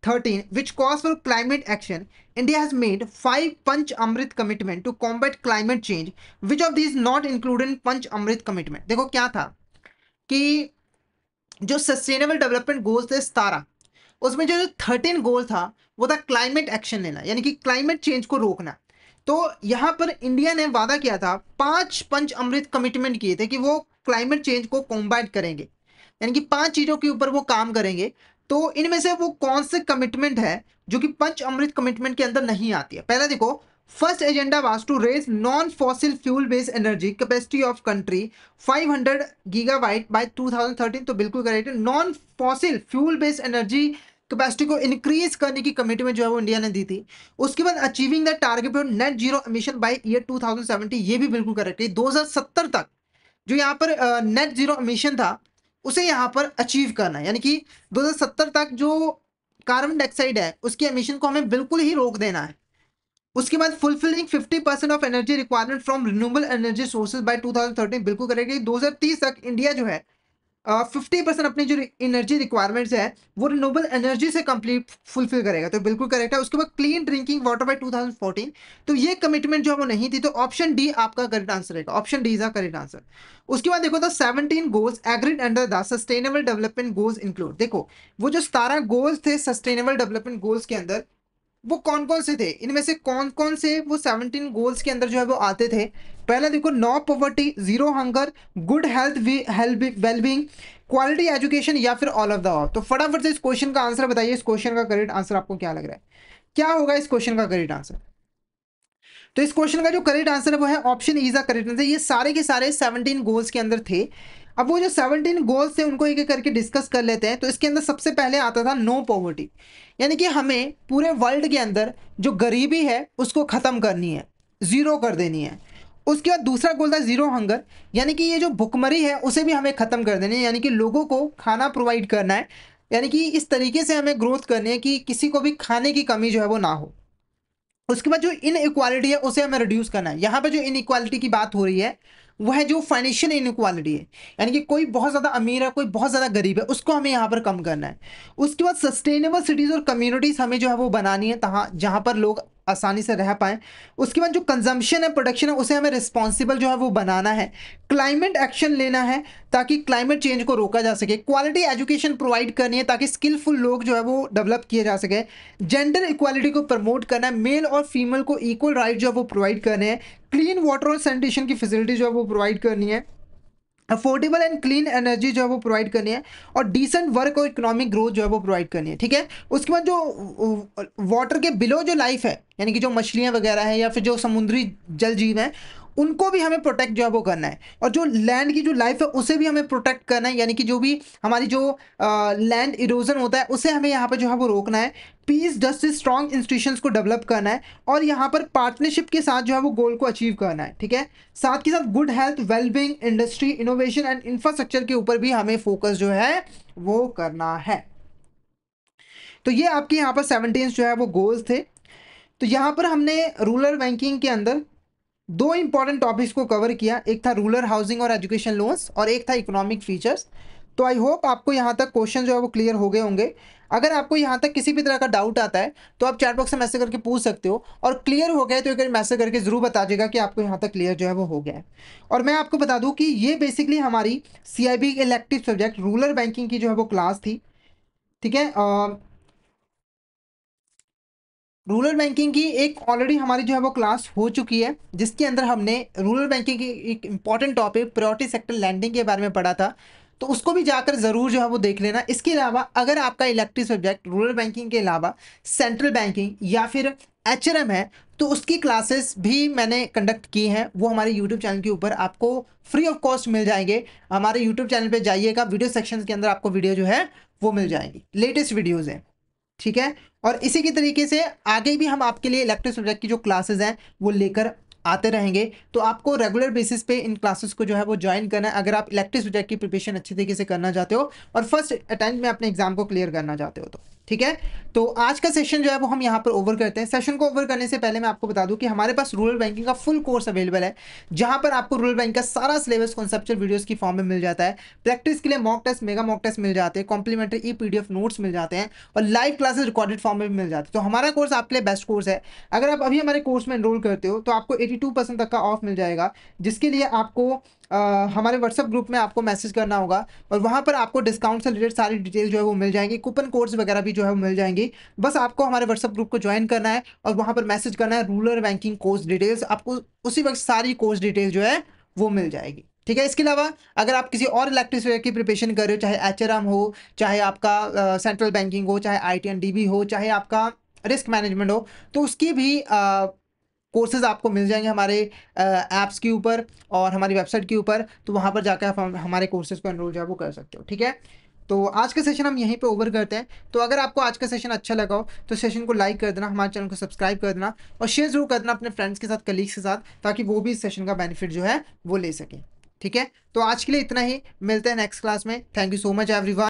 13 which calls for climate action. India has made 5 Panch Amrit commitment to combat climate change. Which of these not included in Panch Amrit commitment? देखो क्या था कि जो सस्टेनेबल डेवलपमेंट गोल्स थे 17, उसमें जो 13 गोल था वो था क्लाइमेट एक्शन लेना, यानी कि क्लाइमेट चेंज को रोकना। तो यहां पर इंडिया ने वादा किया था, 5 पंच अमृत कमिटमेंट किए थे कि वो क्लाइमेट चेंज को कॉम्बैट करेंगे, यानी कि 5 चीजों के ऊपर वो काम करेंगे। तो इनमें से वो कौन से कमिटमेंट है जो कि पंच अमृत कमिटमेंट के अंदर नहीं आती है? पहला देखो, first agenda was to raise non fossil fuel based energy capacity of country 500 gigawatt by 2013। तो बिल्कुल करेक्ट है, non fossil fuel based energy capacity को इंक्रीज करने की कमिटमेंट जो है वो इंडिया ने दी थी। उसके बाद achieving the target for net zero emission by year 2070, ये भी बिल्कुल करेक्ट है। 2070 तक जो यहाँ पर नेट जीरो एमिशन था उसे यहाँ पर अचीव करना है, यानी कि 2070 तक जो कार्बन डाइऑक्साइड है उसकी एमिशन को हमें बिल्कुल ही रोक देना है। उसके बाद fulfilling 50% of energy requirement from renewable energy sources by 2013, बिल्कुल करेक्ट है। 2030 तक इंडिया जो है 50% अपनी जो एनर्जी रिक्वायरमेंट्स है वो रिन्यूएबल एनर्जी से कंप्लीट फुलफिल करेगा, तो बिल्कुल करेक्ट है। उसके बाद क्लीन ड्रिंकिंग वाटर बाय 2014, तो ये कमिटमेंट जो है वो नहीं थी, तो ऑप्शन डी आपका करेक्ट आंसर रहेगा, option D is the correct answer. उसके बाद देखो, the 17 goals agreed under the sustainable development goals include, देखो वो जो 17 गोल्स थे सस्टेनेबल डेवलपमेंट गोल्स के अंदर वो कौन कौन से थे, इनमें से कौन कौन से वो 17 गोल्स के अंदर जो है वो आते थे? पहला देखो, no poverty, zero hunger, good health wellbeing, quality education, या फिर ऑल ऑफ द अबव। तो फटाफट से इस क्वेश्चन का आंसर बताइए, इस क्वेश्चन का करेक्ट आंसर आपको क्या लग रहा है, क्या होगा इस क्वेश्चन का करेक्ट आंसर? तो इस क्वेश्चन का जो करेक्ट आंसर है वो है ऑप्शन ई का करेक्ट आंसर। ये सारे के सारे 17 गोल्स के अंदर थे। अब वो जो 17 गोल्स थे उनको एक एक करके डिस्कस कर लेते हैं। तो इसके अंदर सबसे पहले आता था नो पॉवर्टी, यानी कि हमें पूरे वर्ल्ड के अंदर जो गरीबी है उसको खत्म करनी है, जीरो कर देनी है। उसके बाद दूसरा गोल था जीरो हंगर, यानी कि ये जो भुखमरी है उसे भी हमें खत्म कर देनी है, यानी कि लोगों को खाना प्रोवाइड करना है, यानी कि इस तरीके से हमें ग्रोथ करनी है कि किसी को भी खाने की कमी जो है वो ना हो। उसके बाद जो इन इक्वालिटी है उसे हमें रिड्यूस करना है। यहाँ पे जो इन इक्वालिटी की बात हो रही है वह है जो फाइनेंशियल इन इक्वालिटी है, यानी कि कोई बहुत ज़्यादा अमीर है कोई बहुत ज़्यादा गरीब है, उसको हमें यहाँ पर कम करना है। उसके बाद सस्टेनेबल सिटीज़ और कम्युनिटीज़ हमें जो है वो बनानी है तहाँ जहाँ पर लोग आसानी से रह पाएँ। उसके बाद जो कंजम्पशन है प्रोडक्शन है उसे हमें रिस्पॉन्सिबल जो है वो बनाना है। क्लाइमेट एक्शन लेना है ताकि क्लाइमेट चेंज को रोका जा सके। क्वालिटी एजुकेशन प्रोवाइड करनी है ताकि स्किलफुल लोग जो है वो डेवलप किए जा सके। जेंडर इक्वालिटी को प्रमोट करना है, मेल और फीमेल को इक्वल राइट जो है वो प्रोवाइड करने हैं। क्लीन वाटर और सैनिटेशन की फैसिलिटी जो है वो प्रोवाइड करनी है। अफोर्डेबल एंड क्लीन एनर्जी जो है वो प्रोवाइड करनी है और डिसेंट वर्क और इकोनॉमिक ग्रोथ जो है वो प्रोवाइड करनी है, ठीक है। उसके बाद जो वाटर के बिलो जो लाइफ है, यानी कि जो मछलियां वगैरह है या फिर जो समुद्री जल जीव हैं उनको भी हमें प्रोटेक्ट जो है वो करना है। और जो लैंड की जो लाइफ है उसे भी हमें प्रोटेक्ट करना है, यानी कि जो भी हमारी जो लैंड इरोजन होता है उसे हमें यहाँ पर जो है वो रोकना है। पीस जस्टिस स्ट्रॉन्ग इंस्टीट्यूशंस को डेवलप करना है और यहाँ पर पार्टनरशिप के साथ जो है वो गोल को अचीव करना है, ठीक है। साथ के साथ good health wellbeing industry innovation and infrastructure के ऊपर भी हमें फोकस जो है वो करना है। तो ये आपके यहाँ पर 17 जो है वो गोल्स थे। तो यहाँ पर हमने रूरल बैंकिंग के अंदर दो इंपॉर्टेंट टॉपिक्स को कवर किया, एक था रूरल हाउसिंग और एजुकेशन लोन्स और एक था इकोनॉमिक फीचर्स। तो आई होप आपको यहाँ तक क्वेश्चन जो है वो क्लियर हो गए होंगे। अगर आपको यहाँ तक किसी भी तरह का डाउट आता है तो आप चैट बॉक्स में मैसेज करके पूछ सकते हो, और क्लियर हो गया तो एक मैसेज करके ज़रूर बता दीजिएगा कि आपको यहाँ तक क्लियर जो है वो हो गया है। और मैं आपको बता दूँ कि ये बेसिकली हमारी CIB elective subject rural banking की जो है वो क्लास थी, ठीक है। रूरल बैंकिंग की एक ऑलरेडी हमारी जो है वो क्लास हो चुकी है, जिसके अंदर हमने रूरल बैंकिंग की एक important topic priority sector lending के बारे में पढ़ा था। तो उसको भी जाकर ज़रूर जो है वो देख लेना। इसके अलावा अगर आपका इलेक्टिव सब्जेक्ट रूरल बैंकिंग के अलावा सेंट्रल बैंकिंग या फिर एचआरएम है, तो उसकी क्लासेस भी मैंने कंडक्ट की हैं। वो हमारे यूट्यूब चैनल के ऊपर आपको फ्री ऑफ कॉस्ट मिल जाएंगे। हमारे यूट्यूब चैनल पे जाइएगा, वीडियो सेक्शन के अंदर आपको वीडियो जो है वो मिल जाएंगी, लेटेस्ट वीडियोज़ हैं। ठीक है। और इसी की तरीके से आगे भी हम आपके लिए इलेक्टिव सब्जेक्ट की जो क्लासेस हैं वो लेकर आते रहेंगे। तो आपको रेगुलर बेसिस पे इन क्लासेस को जो है वो ज्वाइन करना है, अगर आप इलेक्टिव सब्जेक्ट की प्रिपरेशन अच्छी तरीके से करना चाहते हो और फर्स्ट अटेम्प्ट में अपने एग्जाम को क्लियर करना चाहते हो तो। ठीक है। तो आज का सेशन जो है वो हम यहाँ पर ओवर करते हैं। सेशन को ओवर करने से पहले मैं आपको बता दूं कि हमारे पास रूरल बैंकिंग का फुल कोर्स अवेलेबल है, जहां पर आपको रूरल बैंक का सारा सिलेबस कॉन्सेप्चुअल वीडियोस की फॉर्म में मिल जाता है। प्रैक्टिस के लिए mock test, mega mock test मिल जाते हैं, कॉम्प्लीमेंट्री ई पीडीएफ नोट्स मिल जाते हैं और लाइव क्लासेस रिकॉर्डेड फॉर्म में भी मिल जाते हैं। तो हमारा कोर्स आपके लिए बेस्ट कोर्स है। अगर आप अभी हमारे कोर्स में एनरोल करते हो तो आपको 82% तक का ऑफ मिल जाएगा, जिसके लिए आपको हमारे व्हाट्सएप ग्रुप में आपको मैसेज करना होगा और वहाँ पर आपको डिस्काउंट से रिलेटेड सारी डिटेल जो है वो मिल जाएंगी, कूपन कोड्स वगैरह भी जो है वो मिल जाएंगी। बस आपको हमारे व्हाट्सएप ग्रुप को ज्वाइन करना है और वहाँ पर मैसेज करना है रूरल बैंकिंग कोर्स डिटेल्स, आपको उसी वक्त सारी कोर्स डिटेल जो है वो मिल जाएगी। ठीक है। इसके अलावा अगर आप किसी और इलेक्टिव सब्जेक्ट की प्रिपरेशन कर रहे हो, चाहे एचआरएम हो, चाहे आपका सेंट्रल बैंकिंग हो, चाहे आईटी एंड डीबी हो, चाहे आपका रिस्क मैनेजमेंट हो, तो उसकी भी कोर्सेज आपको मिल जाएंगे हमारे ऐप्स के ऊपर और हमारी वेबसाइट के ऊपर। तो वहाँ पर जाकर आप हमारे कोर्सेज को एनरोल जो है वो कर सकते हो। ठीक है। तो आज का सेशन हम यहीं पे ओवर करते हैं। तो अगर आपको आज का सेशन अच्छा लगा हो तो सेशन को लाइक कर देना, हमारे चैनल को सब्सक्राइब कर देना और शेयर जरूर कर देना अपने फ्रेंड्स के साथ, कलीग्स के साथ, ताकि वो भी इस सेशन का बेनिफिट जो है वो ले सकें। ठीक है। तो आज के लिए इतना ही, मिलते हैं नेक्स्ट क्लास में। Thank you so much everyone.